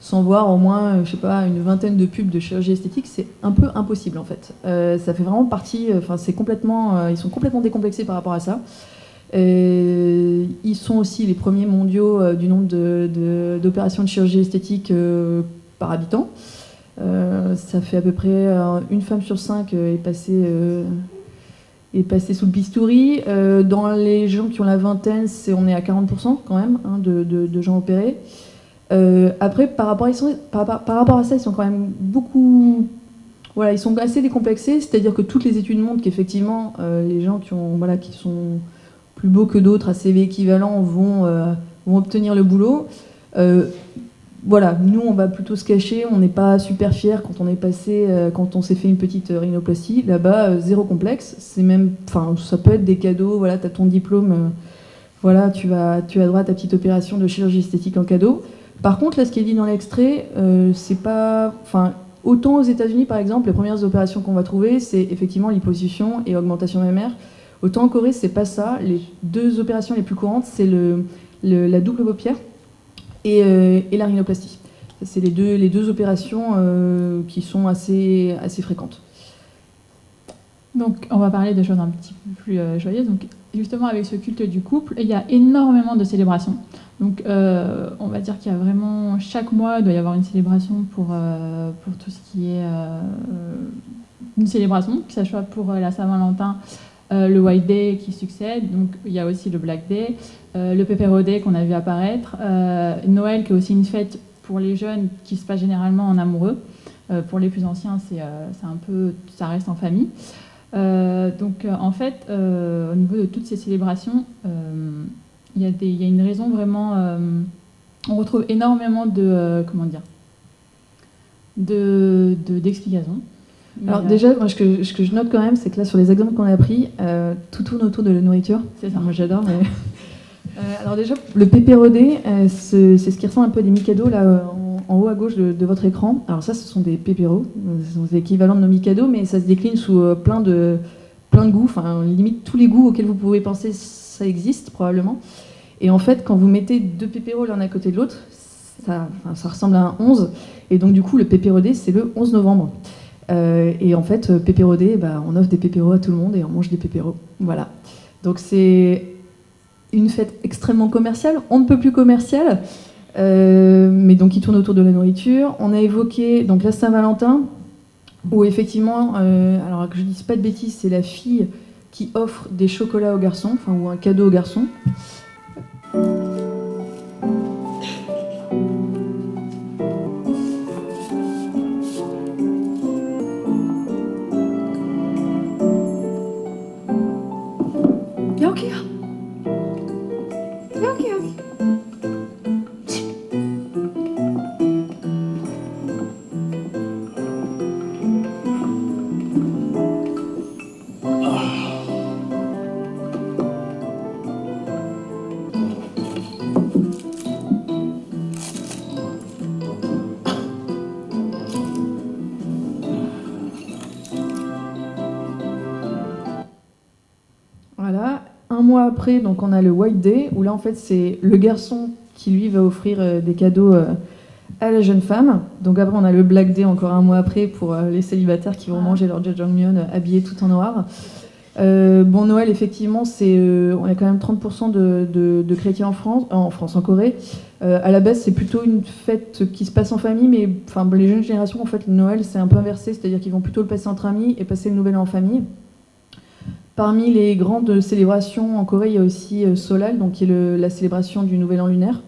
sans voir au moins, je sais pas, une vingtaine de pubs de chirurgie esthétique, c'est un peu impossible en fait. Ça fait vraiment partie, ils sont complètement décomplexés par rapport à ça. Ils sont aussi les premiers mondiaux du nombre d'opérations de chirurgie esthétique par habitant. Ça fait à peu près une femme sur 5 est passée sous le bistouri. Dans les gens qui ont la vingtaine, on est à 40% quand même de gens opérés. Après, par rapport à ça, ils sont quand même beaucoup... Voilà, ils sont assez décomplexés, c'est-à-dire que toutes les études montrent qu'effectivement, les gens qui sont plus beaux que d'autres, à CV équivalent, vont obtenir le boulot. Voilà, nous on va plutôt se cacher, on n'est pas super fiers quand on s'est fait une petite rhinoplastie. Là-bas, zéro complexe, c'est même, ça peut être des cadeaux. Voilà, t'as ton diplôme, voilà, tu as droit à ta petite opération de chirurgie esthétique en cadeau. Par contre, là, ce qui est dit dans l'extrait, c'est pas, autant aux États-Unis par exemple, les premières opérations qu'on va trouver, c'est effectivement liposuction et augmentation mammaire. Autant en Corée, c'est pas ça. Les deux opérations les plus courantes, c'est la double paupière et la rhinoplastie. C'est les deux opérations qui sont assez fréquentes. Donc, on va parler de choses un petit peu plus joyeuses. Donc, justement, avec ce culte du couple, il y a énormément de célébrations. Donc, on va dire qu'il y a vraiment, chaque mois, il doit y avoir une célébration pour tout ce qui est une célébration, que ce soit pour la Saint-Valentin, le White Day qui succède, donc il y a aussi le Black Day, le Pepero Day qu'on a vu apparaître, Noël qui est aussi une fête pour les jeunes qui se passe généralement en amoureux. Pour les plus anciens, c'est un peu, ça reste en famille. Donc en fait, au niveau de toutes ces célébrations, il y a une raison vraiment. On retrouve énormément d'explications. Alors déjà, moi, ce que je note quand même, c'est que là, sur les exemples qu'on a pris, tout tourne autour de la nourriture. C'est ça. Moi, j'adore. Mais... alors déjà, le pépérodé, c'est ce qui ressemble un peu à des Mikado, là, en haut à gauche de votre écran. Alors ça, ce sont des pépéros. Ce sont l'équivalent de nos Mikado, mais ça se décline sous plein de goûts. Enfin, limite, tous les goûts auxquels vous pouvez penser, ça existe probablement. Et en fait, quand vous mettez deux pépéros l'un à côté de l'autre, ça ressemble à un 11. Et donc, du coup, le pépérodé, c'est le 11 novembre. Et en fait, pépérodé, on offre des pépéros à tout le monde et on mange des pépéros. Voilà. Donc c'est une fête extrêmement commerciale, on ne peut plus commerciale, mais donc qui tourne autour de la nourriture. On a évoqué donc la Saint-Valentin, où effectivement, alors que je ne dise pas de bêtises, c'est la fille qui offre des chocolats aux garçons, ou un cadeau aux garçons. 여기요. 여기. mois après, donc on a le White Day, où là en fait c'est le garçon qui lui va offrir des cadeaux à la jeune femme. Donc après on a le Black Day encore un mois après pour les célibataires qui vont manger leur jjajangmyeon habillés tout en noir. Bon, Noël, effectivement, on a quand même 30% de chrétiens en Corée. À la base, c'est plutôt une fête qui se passe en famille, mais enfin, les jeunes générations, en fait, le Noël, c'est un peu inversé, c'est-à-dire qu'ils vont plutôt le passer entre amis et passer le Nouvel An en famille. Parmi les grandes célébrations en Corée, il y a aussi Solal, donc qui est la célébration du Nouvel An lunaire.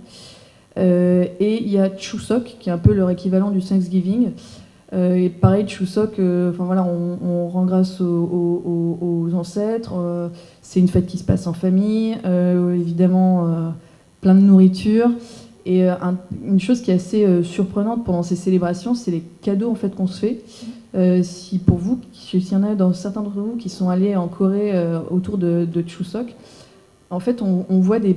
Et il y a Chuseok, qui est un peu leur équivalent du Thanksgiving. Et pareil, Chuseok, on rend grâce aux ancêtres. C'est une fête qui se passe en famille, évidemment plein de nourriture. Et une chose qui est assez surprenante pendant ces célébrations, c'est les cadeaux en fait qu'on se fait. Si pour vous, s'il y en a dans certains d'entre vous qui sont allés en Corée autour de Chuseok, en fait, on voit des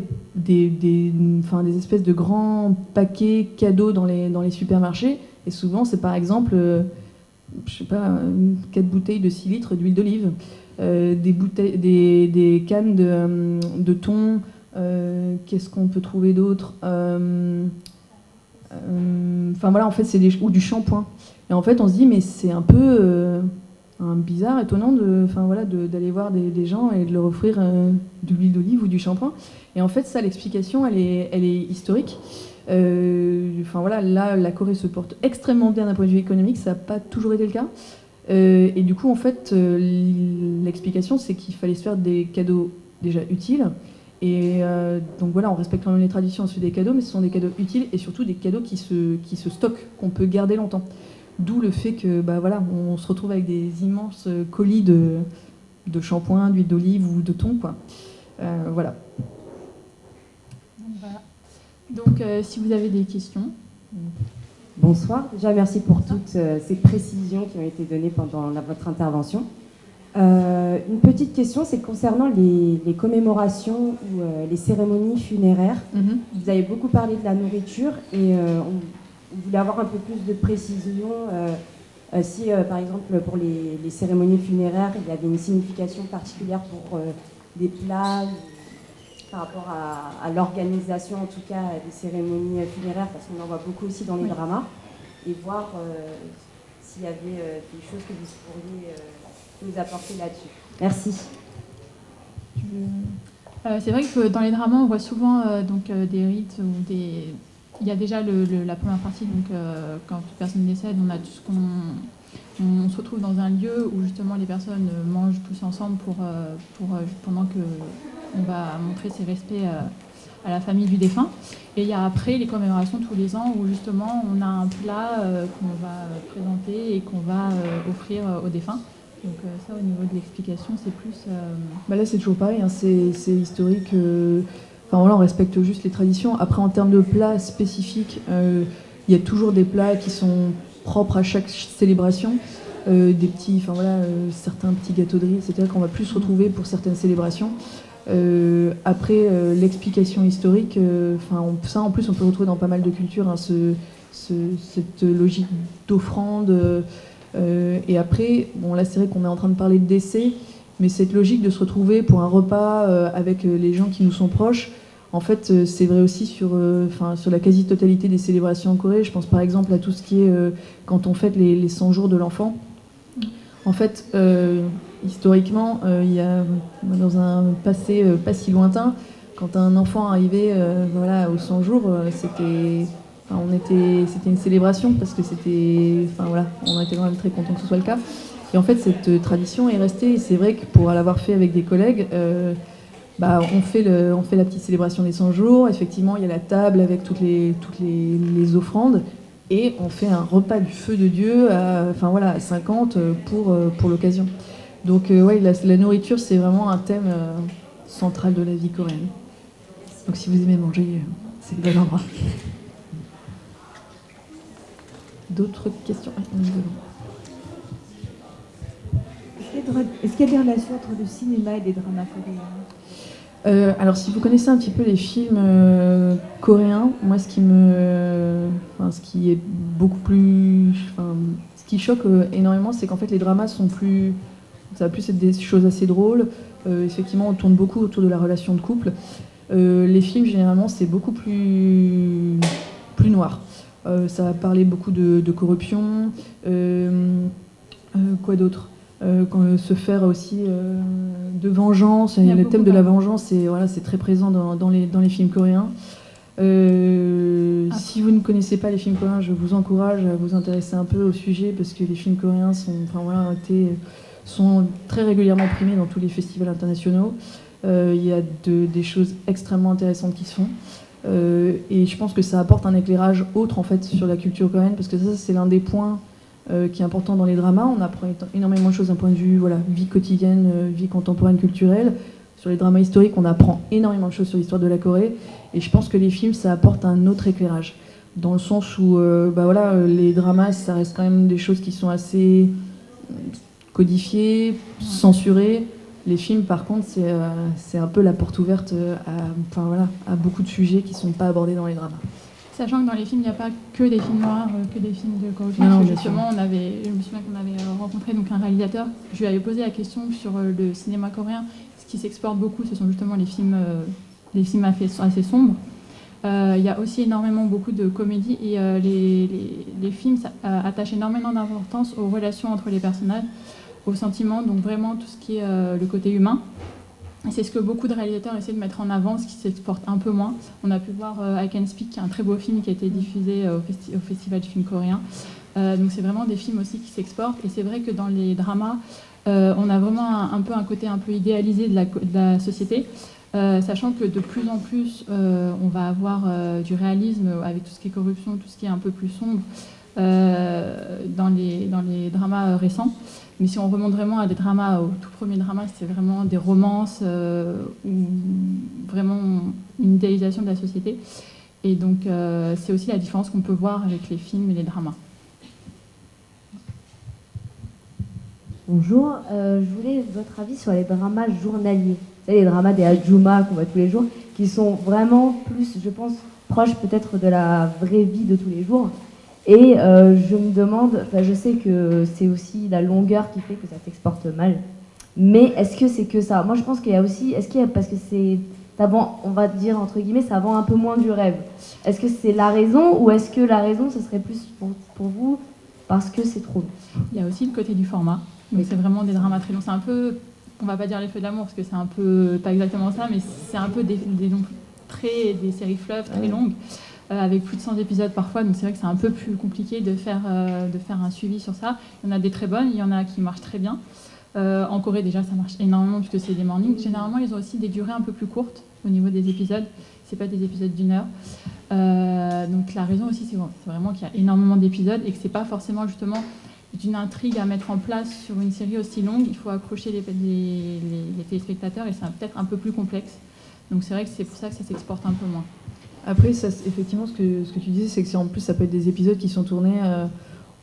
espèces de grands paquets cadeaux dans les supermarchés. Et souvent, c'est par exemple, 4 bouteilles de 6 litres d'huile d'olive, des cannes de thon, qu'est-ce qu'on peut trouver d'autre en fait, ou du shampoing. Et en fait, on se dit, mais c'est un peu bizarre, étonnant d'aller voir des gens et de leur offrir de l'huile d'olive ou du shampoing. Et en fait, ça, l'explication, elle est historique. Là, la Corée se porte extrêmement bien d'un point de vue économique, ça n'a pas toujours été le cas. Et du coup, en fait, l'explication, c'est qu'il fallait se faire des cadeaux déjà utiles. Et donc voilà, on respecte quand même les traditions, on se fait des cadeaux, mais ce sont des cadeaux utiles et surtout des cadeaux qui se stockent, qu'on peut garder longtemps. D'où le fait que, on se retrouve avec des immenses colis de shampoing, d'huile d'olive ou de thon, quoi. Voilà. Donc, si vous avez des questions. Bonsoir. Déjà, merci pour toutes ces précisions qui ont été données pendant votre intervention. Une petite question, c'est concernant les commémorations ou les cérémonies funéraires. Vous avez beaucoup parlé de la nourriture et on voulait avoir un peu plus de précision. Si, par exemple, pour les cérémonies funéraires, il y avait une signification particulière pour des plats, par rapport à l'organisation, en tout cas, des cérémonies funéraires, parce qu'on en voit beaucoup aussi dans les dramas, et voir s'il y avait des choses que vous pourriez nous apporter là-dessus. Merci. C'est vrai que dans les dramas, on voit souvent des rites ou des... Il y a déjà la première partie, donc quand une personne décède, on a tout ce on se retrouve dans un lieu où justement les personnes mangent tous ensemble pendant que on va montrer ses respects à la famille du défunt. Et il y a après les commémorations tous les ans où justement on a un plat qu'on va présenter et qu'on va offrir au défunt. Donc ça, au niveau de l'explication, c'est plus... Là, c'est toujours pareil, hein, c'est historique. On respecte juste les traditions. Après, en termes de plats spécifiques, il y a toujours des plats qui sont propres à chaque célébration. Certains petits gâteaux de riz, etc., qu'on va plus retrouver pour certaines célébrations. Après, l'explication historique, ça en plus on peut retrouver dans pas mal de cultures, hein, cette logique d'offrande. Et après, là c'est vrai qu'on est en train de parler de décès, mais cette logique de se retrouver pour un repas avec les gens qui nous sont proches, en fait c'est vrai aussi sur la quasi-totalité des célébrations en Corée. Je pense par exemple à tout ce qui est quand on fête les 100 jours de l'enfant. En fait, historiquement, il y a dans un passé pas si lointain, quand un enfant arrivait aux 100 jours, c'était une célébration parce que on était quand même très contents que ce soit le cas. Et en fait, cette tradition est restée. Et c'est vrai que pour l'avoir fait avec des collègues, on fait la petite célébration des 100 jours. Effectivement, il y a la table avec toutes les offrandes. Et on fait un repas du feu de Dieu à 50 pour l'occasion. Donc la nourriture, c'est vraiment un thème central de la vie coréenne. Donc si vous aimez manger, c'est le bon endroit. D'autres questions? Est-ce qu'il y a des relations entre le cinéma et des dramas coréens? Alors, si vous connaissez un petit peu les films coréens, moi, ce qui est beaucoup plus... ce qui choque énormément, c'est qu'en fait, les dramas sont plus... Ça va plus être des choses assez drôles. Effectivement, on tourne beaucoup autour de la relation de couple. Les films, généralement, c'est beaucoup plus noir. Ça va parler beaucoup de corruption, quoi d'autre, se faire aussi de vengeance. Le thème de la vengeance, c'est très présent dans les films coréens. Si vous ne connaissez pas les films coréens, je vous encourage à vous intéresser un peu au sujet, parce que les films coréens sont très régulièrement primés dans tous les festivals internationaux. Il y a des choses extrêmement intéressantes qui se font. Et je pense que ça apporte un éclairage autre en fait sur la culture coréenne, parce que ça c'est l'un des points qui est important dans les dramas. On apprend énormément de choses d'un point de vue vie quotidienne, vie contemporaine, culturelle. Sur les dramas historiques, on apprend énormément de choses sur l'histoire de la Corée, et je pense que les films ça apporte un autre éclairage, dans le sens où les dramas ça reste quand même des choses qui sont assez codifiées, censurées. Les films, par contre, c'est un peu la porte ouverte à beaucoup de sujets qui ne sont pas abordés dans les dramas. Sachant que dans les films, il n'y a pas que des films noirs, que des films de corruption. Justement, je me souviens qu'on avait rencontré un réalisateur. Je lui avais posé la question sur le cinéma coréen. Ce qui s'exporte beaucoup, ce sont justement les films assez sombres. Il y a aussi beaucoup de comédies, et les films attachent énormément d'importance aux relations entre les personnages, aux sentiments, donc vraiment tout ce qui est le côté humain. Et c'est ce que beaucoup de réalisateurs essaient de mettre en avant, ce qui s'exporte un peu moins. On a pu voir I Can Speak, qui est un très beau film qui a été diffusé au Festival du film coréen. Donc c'est vraiment des films aussi qui s'exportent. Et c'est vrai que dans les dramas, on a vraiment un côté un peu idéalisé de la société, sachant que de plus en plus, on va avoir du réalisme avec tout ce qui est corruption, tout ce qui est un peu plus sombre dans les dramas récents. Mais si on remonte vraiment à des dramas, au tout premier drama, c'était vraiment des romances ou vraiment une idéalisation de la société. Et donc, c'est aussi la différence qu'on peut voir avec les films et les dramas. Bonjour, je voulais votre avis sur les dramas journaliers. Vous savez, les dramas des Ajuma qu'on voit tous les jours, qui sont vraiment plus, je pense, proches peut-être de la vraie vie de tous les jours. Et je me demande, je sais que c'est aussi la longueur qui fait que ça s'exporte mal, mais est-ce que c'est que ça? Moi je pense qu'il y a aussi, parce que ça vend, on va dire entre guillemets, ça vend un peu moins du rêve. Est-ce que c'est la raison, ou est-ce que la raison ce serait plus pour vous parce que c'est trop long? Il y a aussi le côté du format, donc c'est vraiment des dramas très longs. C'est un peu, on va pas dire les feux de l'amour parce que c'est un peu pas exactement ça, mais c'est un peu des séries fleuves très longues. Avec plus de 100 épisodes parfois, donc c'est vrai que c'est un peu plus compliqué de faire un suivi sur ça. Il y en a des très bonnes, il y en a qui marchent très bien. En Corée déjà ça marche énormément puisque c'est des mornings. Généralement ils ont aussi des durées un peu plus courtes au niveau des épisodes, c'est pas des épisodes d'1 heure. Donc la raison aussi c'est vraiment qu'il y a énormément d'épisodes et que c'est pas forcément justement d'une intrigue à mettre en place sur une série aussi longue. Il faut accrocher les téléspectateurs et c'est peut-être un peu plus complexe. Donc c'est vrai que c'est pour ça que ça s'exporte un peu moins. Après, effectivement, ce que tu disais, c'est que en plus, ça peut être des épisodes qui sont tournés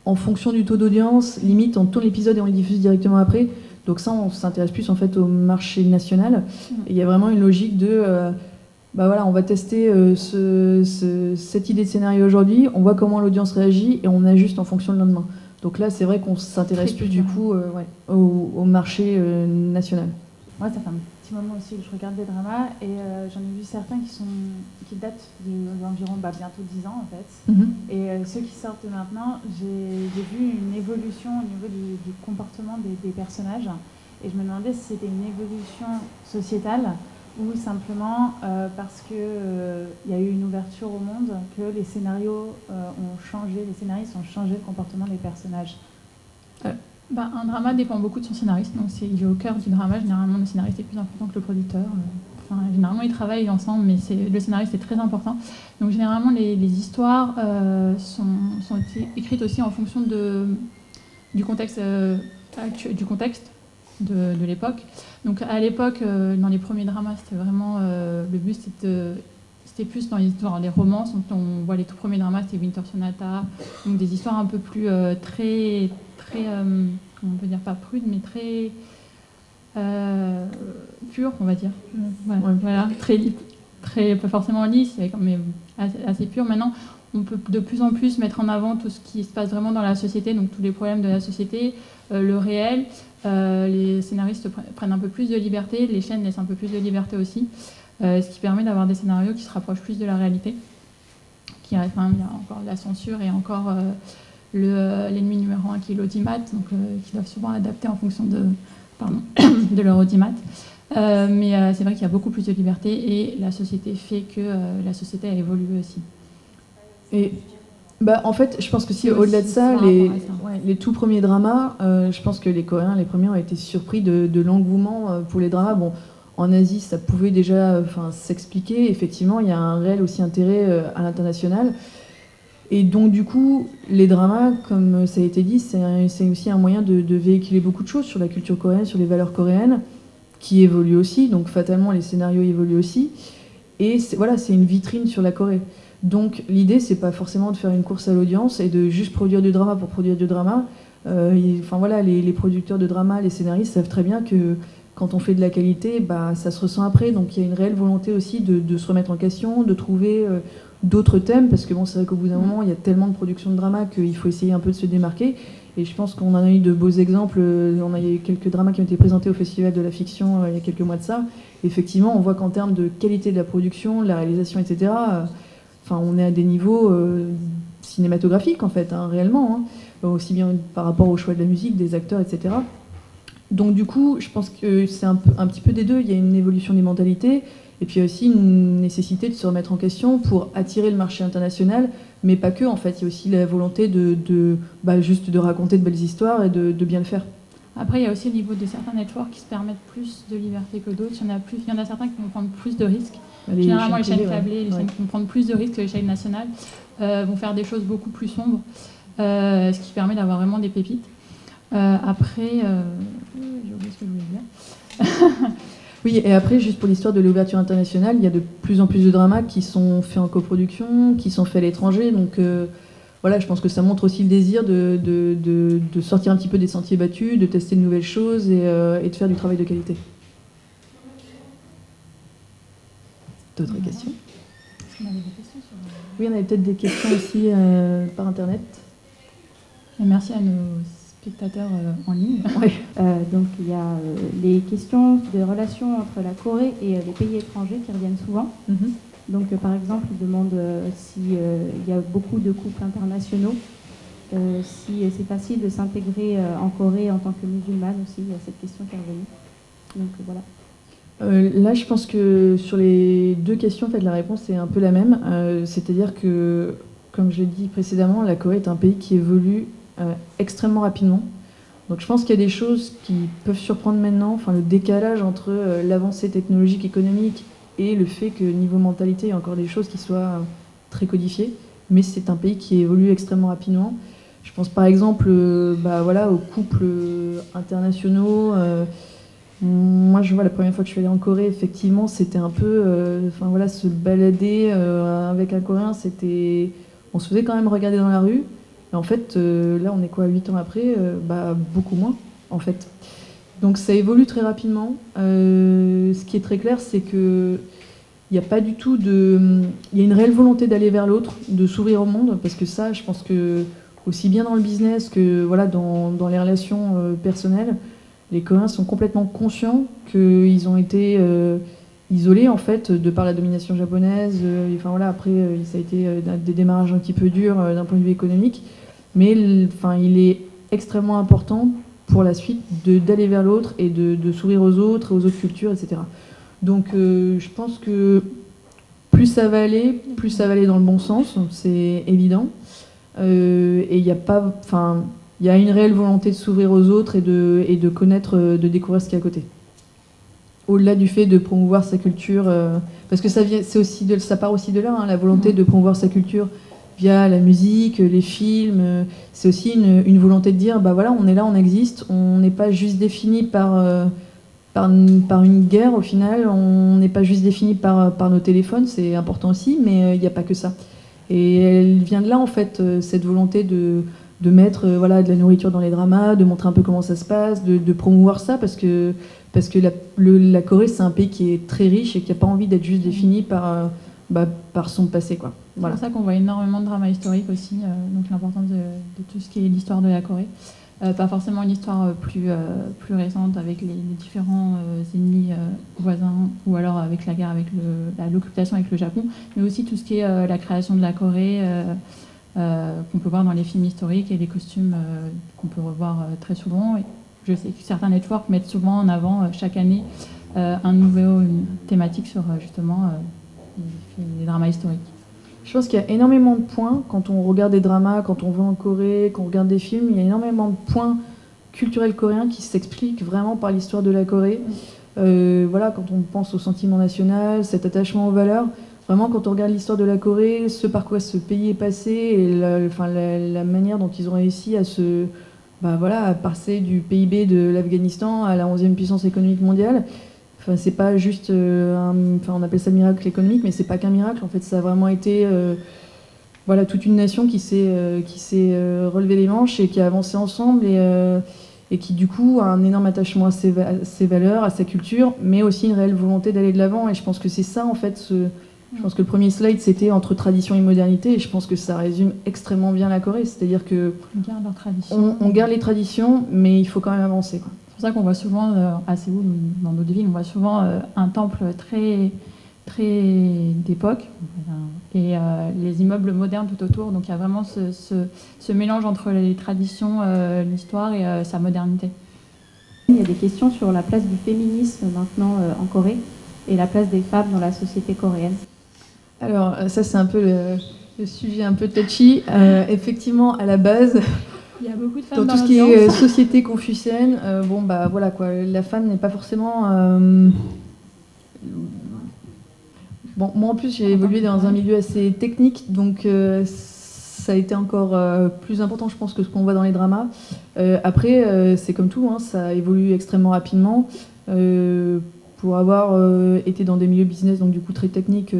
en fonction du taux d'audience. Limite, on tourne l'épisode et on le diffuse directement après. Donc ça, on s'intéresse plus en fait au marché national. Et il y a vraiment une logique de, on va tester cette idée de scénario aujourd'hui, on voit comment l'audience réagit et on ajuste en fonction le lendemain. Donc là, c'est vrai qu'on s'intéresse plus du coup au marché national. Moi, ça fait un petit moment aussi que je regarde des dramas et j'en ai vu certains qui datent d'environ bientôt 10 ans en fait. Et ceux qui sortent maintenant, j'ai vu une évolution au niveau du comportement des personnages et je me demandais si c'était une évolution sociétale ou simplement parce qu'il y a eu une ouverture au monde que les scénarios ont changé, les scénaristes ont changé le comportement des personnages. Un drama dépend beaucoup de son scénariste, donc il est au cœur du drama. Généralement, le scénariste est plus important que le producteur. Généralement, ils travaillent ensemble, mais le scénariste est très important. Donc, généralement, les histoires sont écrites aussi en fonction du contexte de l'époque. Donc, à l'époque, dans les premiers dramas, c'était vraiment le but, c'était plus dans les romances. Donc, on voit les tout premiers dramas, c'était Winter Sonata, donc des histoires un peu plus très comment on peut dire, pas prude, mais très pure, on va dire. Voilà, très pas forcément lisse, mais assez pure. Maintenant, on peut de plus en plus mettre en avant tout ce qui se passe vraiment dans la société, donc tous les problèmes de la société, le réel. Les scénaristes prennent un peu plus de liberté, les chaînes laissent un peu plus de liberté aussi, ce qui permet d'avoir des scénarios qui se rapprochent plus de la réalité. Il y a encore la censure et encore l'ennemi numéro 1 qui est l'audimat, donc qui doivent souvent adapter en fonction de leur audimat. Mais c'est vrai qu'il y a beaucoup plus de liberté et la société fait que la société a évolué aussi. Et en fait, je pense que si au-delà de ça, les tout premiers dramas, je pense que les Coréens, les premiers, ont été surpris de l'engouement pour les dramas. Bon, en Asie, ça pouvait déjà s'expliquer. Effectivement, il y a un réel aussi intérêt à l'international. Et donc, du coup, les dramas, comme ça a été dit, c'est aussi un moyen de véhiculer beaucoup de choses sur la culture coréenne, sur les valeurs coréennes, qui évoluent aussi. Donc, fatalement, les scénarios évoluent aussi. Et c'est une vitrine sur la Corée. Donc, l'idée, c'est pas forcément de faire une course à l'audience et de juste produire du drama pour produire du drama. Les producteurs de drama, les scénaristes savent très bien que quand on fait de la qualité, ça se ressent après. Donc il y a une réelle volonté aussi de se remettre en question, de trouver d'autres thèmes, parce que c'est vrai qu'au bout d'un moment, il y a tellement de productions de drama qu'il faut essayer un peu de se démarquer. Et je pense qu'on en a eu de beaux exemples. On a eu quelques dramas qui ont été présentés au Festival de la Fiction il y a quelques mois de ça. Effectivement, on voit qu'en termes de qualité de la production, de la réalisation, etc., on est à des niveaux cinématographiques, en fait, réellement. Aussi bien par rapport au choix de la musique, des acteurs, etc. Donc du coup, je pense que c'est un petit peu des deux. Il y a une évolution des mentalités et puis aussi une nécessité de se remettre en question pour attirer le marché international, mais pas que. En fait, il y a aussi la volonté juste de raconter de belles histoires et de bien le faire. Après, il y a aussi au niveau de certains networks qui se permettent plus de liberté que d'autres. Il y en a certains qui vont prendre plus de risques. Généralement, les chaînes câblées, les chaînes qui vont prendre plus de risques que les chaînes nationales, vont faire des choses beaucoup plus sombres, ce qui permet d'avoir vraiment des pépites. Après, j'ai oublié ce que je voulais dire. Oui, et après, juste pour l'histoire de l'ouverture internationale, il y a de plus en plus de dramas qui sont faits en coproduction, qui sont faits à l'étranger. Donc je pense que ça montre aussi le désir de sortir un petit peu des sentiers battus, de tester de nouvelles choses et de faire du travail de qualité. D'autres questions ? Est-ce qu'on avait des questions sur... Oui, on avait peut-être des questions aussi par Internet. Et merci à nos spectateurs en ligne. Oui. Donc il y a les questions de relations entre la Corée et les pays étrangers qui reviennent souvent. Donc par exemple, ils demandent s'il y a beaucoup de couples internationaux, si c'est facile de s'intégrer en Corée en tant que musulmane aussi. Il y a cette question qui est revenue. Donc voilà. Là, je pense que sur les deux questions, en fait, la réponse est un peu la même. C'est-à-dire que, comme je l'ai dit précédemment, la Corée est un pays qui évolue extrêmement rapidement. Donc je pense qu'il y a des choses qui peuvent surprendre maintenant, le décalage entre l'avancée technologique économique et le fait que niveau mentalité, il y a encore des choses qui soient très codifiées, mais c'est un pays qui évolue extrêmement rapidement. Je pense par exemple aux couples internationaux. Moi, je vois la première fois que je suis allée en Corée, effectivement, c'était un peu, se balader avec un Coréen, on se faisait quand même regarder dans la rue. Et en fait, là, on est quoi, 8 ans après, beaucoup moins, en fait. Donc ça évolue très rapidement. Ce qui est très clair, c'est que il n'y a pas du tout il y a une réelle volonté d'aller vers l'autre, de s'ouvrir au monde, parce que ça, je pense que aussi bien dans le business que dans les relations personnelles, les Coréens sont complètement conscients qu'ils ont été isolés en fait de par la domination japonaise. Après, ça a été des démarrages un petit peu durs d'un point de vue économique, mais il est extrêmement important pour la suite d'aller vers l'autre et de s'ouvrir aux autres cultures, etc. Donc je pense que plus ça va aller dans le bon sens, c'est évident. Et il y a une réelle volonté de s'ouvrir aux autres et de connaître, de découvrir ce qu'il y a à côté. Au-delà du fait de promouvoir sa culture, parce que ça part aussi de là, la volonté de promouvoir sa culture via la musique, les films. C'est aussi une volonté de dire, on est là, on existe, on n'est pas juste défini par une guerre au final, on n'est pas juste défini par nos téléphones, c'est important aussi, mais il n'y a pas que ça. Et elle vient de là en fait, cette volonté de mettre de la nourriture dans les dramas, de montrer un peu comment ça se passe, de promouvoir ça, parce que la Corée c'est un pays qui est très riche et qui n'a pas envie d'être juste défini par par son passé, quoi. Voilà. C'est pour ça qu'on voit énormément de drama historique aussi, donc l'importance de tout ce qui est l'histoire de la Corée. Pas forcément une histoire plus récente avec les différents ennemis voisins, ou alors avec la guerre, avec l'occupation avec le Japon, mais aussi tout ce qui est la création de la Corée, qu'on peut voir dans les films historiques et les costumes qu'on peut revoir très souvent. Et je sais que certains networks mettent souvent en avant chaque année une thématique sur justement les dramas historiques. Je pense qu'il y a énormément de points, quand on regarde des dramas, quand on va en Corée, quand on regarde des films, il y a énormément de points culturels coréens qui s'expliquent vraiment par l'histoire de la Corée. Voilà, quand on pense au sentiment national, cet attachement aux valeurs, vraiment quand on regarde l'histoire de la Corée, ce par quoi ce pays est passé, et la manière dont ils ont réussi à passer du PIB de l'Afghanistan à la 11e puissance économique mondiale. Enfin, c'est pas juste on appelle ça miracle économique, mais c'est pas qu'un miracle. En fait, ça a vraiment été toute une nation qui s'est relevé les manches et qui a avancé ensemble et qui du coup a un énorme attachement à ses valeurs, à sa culture, mais aussi une réelle volonté d'aller de l'avant. Et je pense que c'est ça en fait. Je pense que le premier slide c'était entre tradition et modernité, et je pense que ça résume extrêmement bien la Corée. C'est-à-dire que on garde les traditions, mais il faut quand même avancer, quoi. C'est pour ça qu'on voit souvent, à Séoul ou dans d'autres villes, on voit souvent un temple très, très d'époque et les immeubles modernes tout autour. Donc il y a vraiment ce mélange entre les traditions, l'histoire et sa modernité. Il y a des questions sur la place du féminisme maintenant en Corée et la place des femmes dans la société coréenne. Alors ça c'est un peu le sujet un peu touchy. Effectivement, à la base... Il y a beaucoup de femmes dans tout ce qui est société confucienne, voilà quoi, la femme n'est pas forcément. Bon, moi en plus j'ai évolué dans un milieu assez technique, donc ça a été encore plus important, je pense, que ce qu'on voit dans les dramas. Après, c'est comme tout, hein, ça évolue extrêmement rapidement. Pour avoir été dans des milieux business, donc du coup très techniques,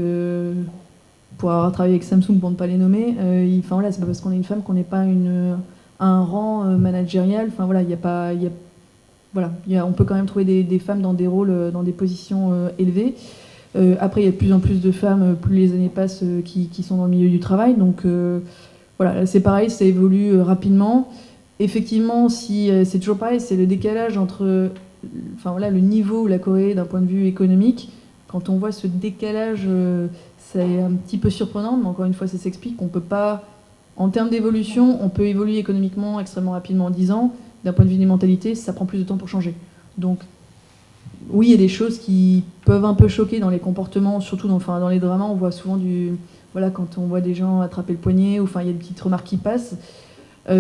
pour avoir travaillé avec Samsung, pour ne pas les nommer, c'est pas parce qu'on est une femme qu'on n'est pas un rang managérial. Enfin voilà, on peut quand même trouver des femmes dans des rôles, dans des positions élevées. Après, il y a de plus en plus de femmes, plus les années passent, qui sont dans le milieu du travail. Donc voilà, c'est pareil, ça évolue rapidement. Effectivement, c'est toujours pareil, c'est le décalage entre le niveau où la Corée d'un point de vue économique. Quand on voit ce décalage, c'est un petit peu surprenant, mais encore une fois, ça s'explique. On peut pas... En termes d'évolution, on peut évoluer économiquement extrêmement rapidement en 10 ans. D'un point de vue des mentalités, ça prend plus de temps pour changer. Donc, oui, il y a des choses qui peuvent un peu choquer dans les comportements, surtout dans les dramas. On voit souvent quand on voit des gens attraper le poignet, ou il y a des petites remarques qui passent. Après,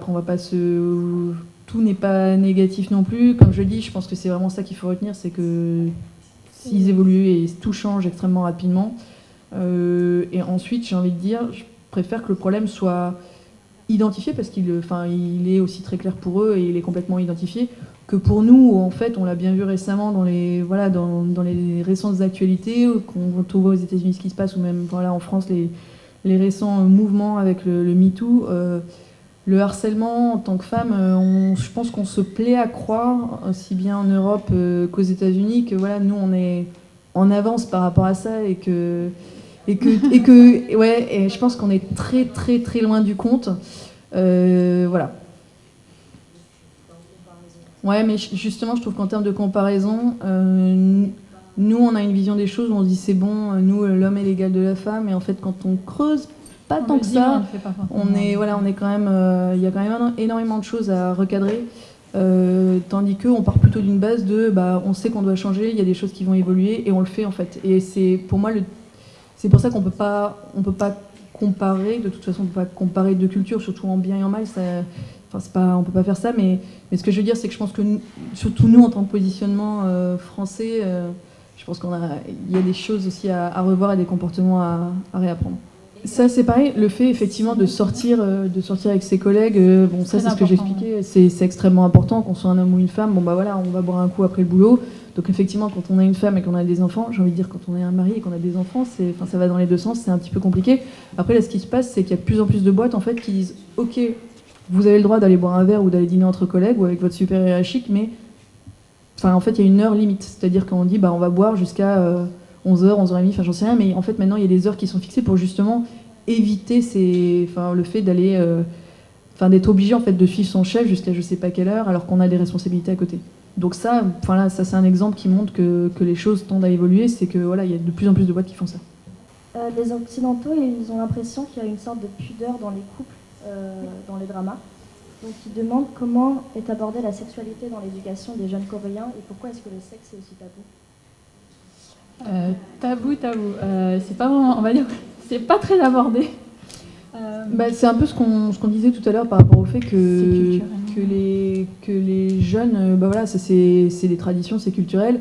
on va pas tout n'est pas négatif non plus. Comme je dis, je pense que c'est vraiment ça qu'il faut retenir, c'est que s'ils évoluent et tout change extrêmement rapidement. Et ensuite, j'ai envie de dire... Je préfère que le problème soit identifié, parce qu'il est aussi très clair pour eux et il est complètement identifié, que pour nous, en fait, on l'a bien vu récemment dans les récentes actualités, quand on voit aux États-Unis ce qui se passe, ou même en France, les récents mouvements avec le MeToo, le harcèlement en tant que femme, je pense qu'on se plaît à croire, aussi bien en Europe qu'aux États-Unis, que nous, on est en avance par rapport à ça, et je pense qu'on est très très très loin du compte. Voilà. Ouais, mais justement, je trouve qu'en termes de comparaison, nous, on a une vision des choses où on se dit c'est bon, nous, l'homme est l'égal de la femme, et en fait, quand on creuse pas tant que ça, on est quand même, il y a quand même énormément de choses à recadrer. Tandis qu'on part plutôt d'une base de, on sait qu'on doit changer, il y a des choses qui vont évoluer, et on le fait en fait. Et c'est pour moi c'est pour ça qu'on peut pas comparer. De toute façon, on peut pas comparer deux cultures, surtout en bien et en mal. On peut pas faire ça. Mais ce que je veux dire, c'est que je pense que surtout nous, en tant que positionnement français, je pense il y a des choses aussi à revoir et des comportements à réapprendre. Ça, c'est pareil. Le fait effectivement de sortir avec ses collègues, ça c'est ce que j'expliquais. C'est extrêmement important, qu'on soit un homme ou une femme. On va boire un coup après le boulot. Donc effectivement, quand on a une femme et qu'on a des enfants, j'ai envie de dire, quand on est un mari et qu'on a des enfants, ça va dans les deux sens, c'est un petit peu compliqué. Après, là, ce qui se passe, c'est qu'il y a de plus en plus de boîtes en fait qui disent « Ok, vous avez le droit d'aller boire un verre ou d'aller dîner entre collègues ou avec votre supérieur hiérarchique, mais en fait, il y a une heure limite. C'est-à-dire qu'on dit on va boire jusqu'à 11h, 11h30, enfin j'en sais rien, mais en fait maintenant il y a des heures qui sont fixées pour justement éviter le fait d'aller, d'être obligé en fait de suivre son chef jusqu'à je sais pas quelle heure alors qu'on a des responsabilités à côté. Donc ça, ça c'est un exemple qui montre que les choses tendent à évoluer, c'est que voilà, il y a de plus en plus de boîtes qui font ça. Les Occidentaux, ils ont l'impression qu'il y a une sorte de pudeur dans les couples, dans les dramas. Donc ils demandent comment est abordée la sexualité dans l'éducation des jeunes Coréens et pourquoi est-ce que le sexe est aussi tabou. C'est pas vraiment, on va dire, c'est pas très abordé. C'est un peu ce qu'on disait tout à l'heure par rapport au fait que les jeunes, voilà, c'est des traditions, c'est culturel.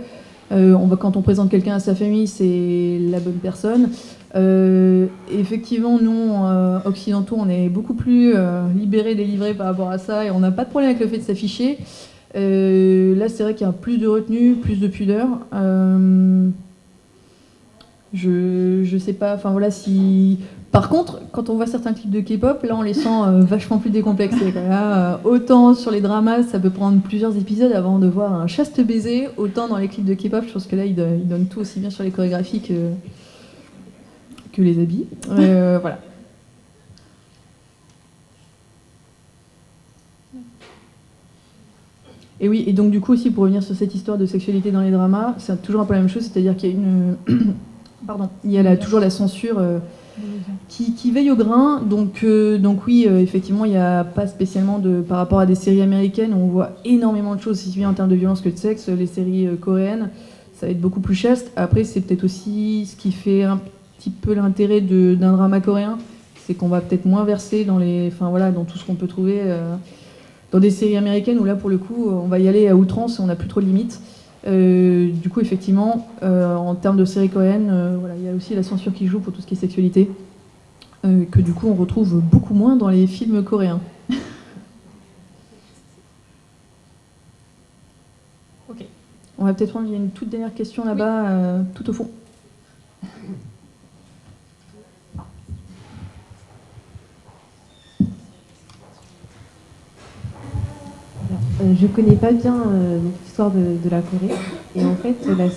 Quand on présente quelqu'un à sa famille, c'est la bonne personne. Effectivement, nous, occidentaux, on est beaucoup plus libérés, délivrés par rapport à ça, et on n'a pas de problème avec le fait de s'afficher. Là, c'est vrai qu'il y a plus de retenue, plus de pudeur. Je sais pas, enfin voilà, si... Par contre, quand on voit certains clips de K-pop, là on les sent vachement plus décomplexés. Là, autant sur les dramas, ça peut prendre plusieurs épisodes avant de voir un chaste baiser, autant dans les clips de K-pop, je pense que là ils donnent tout aussi bien sur les chorégraphies que les habits. Voilà. Et oui, et donc du coup aussi pour revenir sur cette histoire de sexualité dans les dramas, c'est toujours un peu la même chose, c'est-à-dire qu'il y a toujours la censure qui veille au grain. Donc oui, effectivement, il n'y a pas spécialement par rapport à des séries américaines où on voit énormément de choses, aussi bien en termes de violence que de sexe. Les séries coréennes, ça va être beaucoup plus chaste. Après, c'est peut-être aussi ce qui fait un petit peu l'intérêt d'un drama coréen, c'est qu'on va peut-être moins verser dans tout ce qu'on peut trouver dans des séries américaines où là, pour le coup, on va y aller à outrance et on n'a plus trop de limites. Du coup, effectivement, en termes de séries coréennes, il y a aussi la censure qui joue pour tout ce qui est sexualité, que du coup on retrouve beaucoup moins dans les films coréens. Ok. On va peut-être prendre, il y a une toute dernière question là-bas, tout au fond. Je connais pas bien l'histoire de la Corée, et en fait la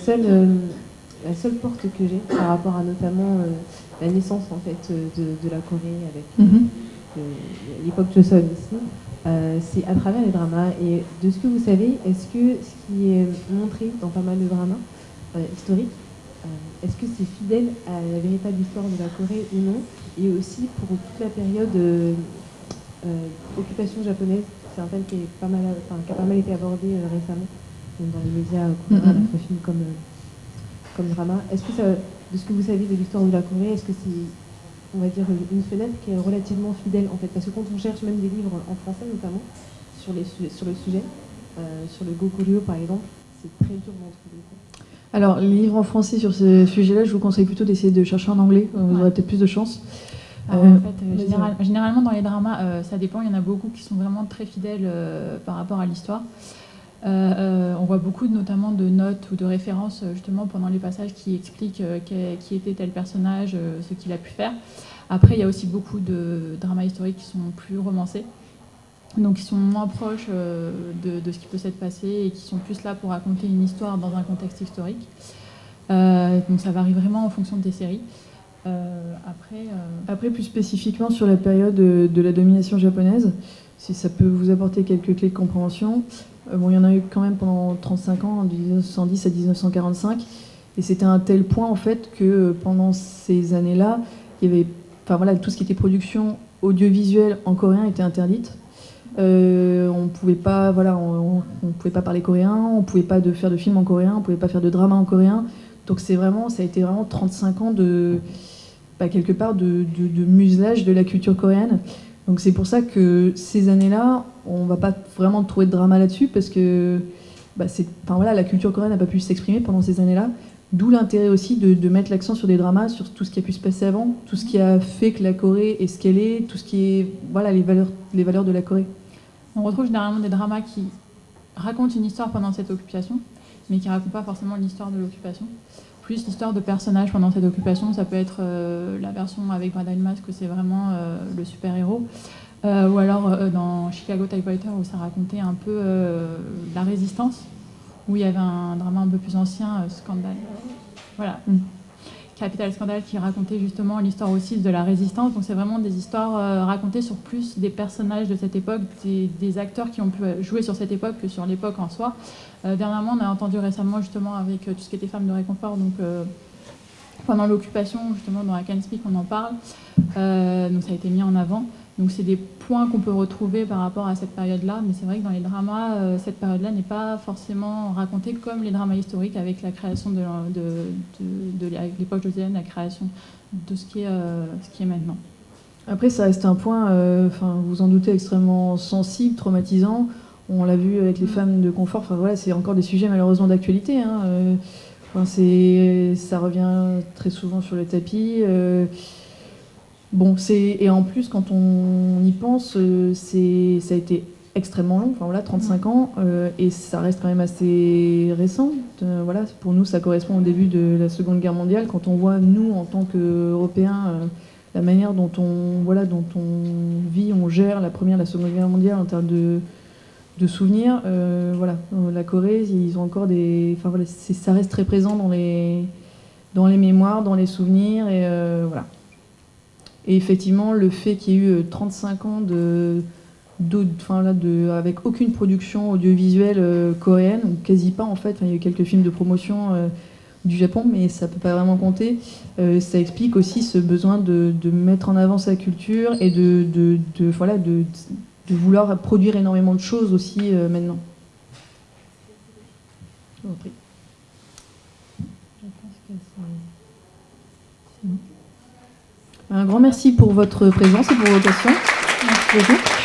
seule porte que j'ai par rapport à notamment la naissance en fait de la Corée avec l'époque Joseon aussi, c'est à travers les dramas. Et de ce que vous savez, est-ce que ce qui est montré dans pas mal de dramas historiques, est-ce que c'est fidèle à la véritable histoire de la Corée ou non? Et aussi pour toute la période occupation japonaise, c'est un thème qui a pas mal été abordé récemment dans les médias coréens, films comme drama. Est-ce que de ce que vous savez de l'histoire de la Corée, est-ce que c'est, on va dire, une fenêtre qui est relativement fidèle en fait? Parce que quand on cherche même des livres en français notamment sur le sujet, sur le Goguryeo par exemple, c'est très dur d'en trouver. Alors, les livres en français sur ce sujet-là, je vous conseille plutôt d'essayer de chercher en anglais, vous aurez peut-être plus de chance. En fait, généralement dans les dramas, ça dépend, il y en a beaucoup qui sont vraiment très fidèles par rapport à l'histoire. On voit beaucoup notamment de notes ou de références justement pendant les passages qui expliquent qui était tel personnage, ce qu'il a pu faire. Après, il y a aussi beaucoup de dramas historiques qui sont plus romancés, donc qui sont moins proches de ce qui peut s'être passé et qui sont plus là pour raconter une histoire dans un contexte historique. Donc ça varie vraiment en fonction des séries. Après, plus spécifiquement sur la période de la domination japonaise, si ça peut vous apporter quelques clés de compréhension, il y en a eu quand même pendant 35 ans, de 1910 à 1945, et c'était à un tel point en fait que pendant ces années-là, il y avait, tout ce qui était production audiovisuelle en coréen était interdite. On pouvait pas, on pouvait pas parler coréen, on pouvait pas faire de films en coréen, on pouvait pas faire de drama en coréen. Donc ça a été vraiment 35 ans quelque part de muselage de la culture coréenne. Donc c'est pour ça que ces années-là, on va pas vraiment trouver de drama là-dessus, parce que la culture coréenne n'a pas pu s'exprimer pendant ces années-là. D'où l'intérêt aussi de mettre l'accent sur des dramas, sur tout ce qui a pu se passer avant, tout ce qui a fait que la Corée est ce qu'elle est, tout ce qui est les valeurs de la Corée. On retrouve généralement des dramas qui racontent une histoire pendant cette occupation, mais qui ne racontent pas forcément l'histoire de l'occupation. Plus l'histoire de personnages pendant cette occupation, ça peut être la version avec Brad Mask où c'est vraiment le super-héros, ou alors dans Chicago Typewriter où ça racontait un peu la résistance, où il y avait un drama un peu plus ancien, Scandale. Voilà. Capital Scandale qui racontait justement l'histoire aussi de la résistance. Donc c'est vraiment des histoires racontées sur plus des personnages de cette époque, des acteurs qui ont pu jouer sur cette époque que sur l'époque en soi. Dernièrement, on a entendu récemment justement avec tout ce qui était femmes de réconfort, donc pendant l'occupation, justement dans la Can Speak, on en parle. Donc ça a été mis en avant. Donc c'est des points qu'on peut retrouver par rapport à cette période-là, mais c'est vrai que dans les dramas, cette période-là n'est pas forcément racontée comme les dramas historiques avec la création de l'époque josiane, la création de ce qui est maintenant. Après, ça reste un point, vous en doutez, extrêmement sensible, traumatisant. On l'a vu avec les femmes de confort. Enfin voilà, c'est encore des sujets malheureusement d'actualité. Ça revient très souvent sur le tapis. Et en plus, quand on y pense, ça a été extrêmement long, 35 ans, et ça reste quand même assez récent. Pour nous, ça correspond au début de la Seconde Guerre mondiale. Quand on voit, nous, en tant qu'Européens, la manière dont on vit, on gère la Première et la Seconde Guerre mondiale en termes de souvenirs, la Corée, ils ont encore ça reste très présent dans les mémoires, dans les souvenirs, et voilà. Et effectivement, le fait qu'il y ait eu 35 ans avec aucune production audiovisuelle coréenne, ou quasi pas en fait, il y a eu quelques films de promotion du Japon, mais ça peut pas vraiment compter. Ça explique aussi ce besoin de mettre en avant sa culture et de vouloir produire énormément de choses aussi maintenant. Je vous en prie. Je pense que c'est bon. Un grand merci pour votre présence et pour vos questions. Merci beaucoup.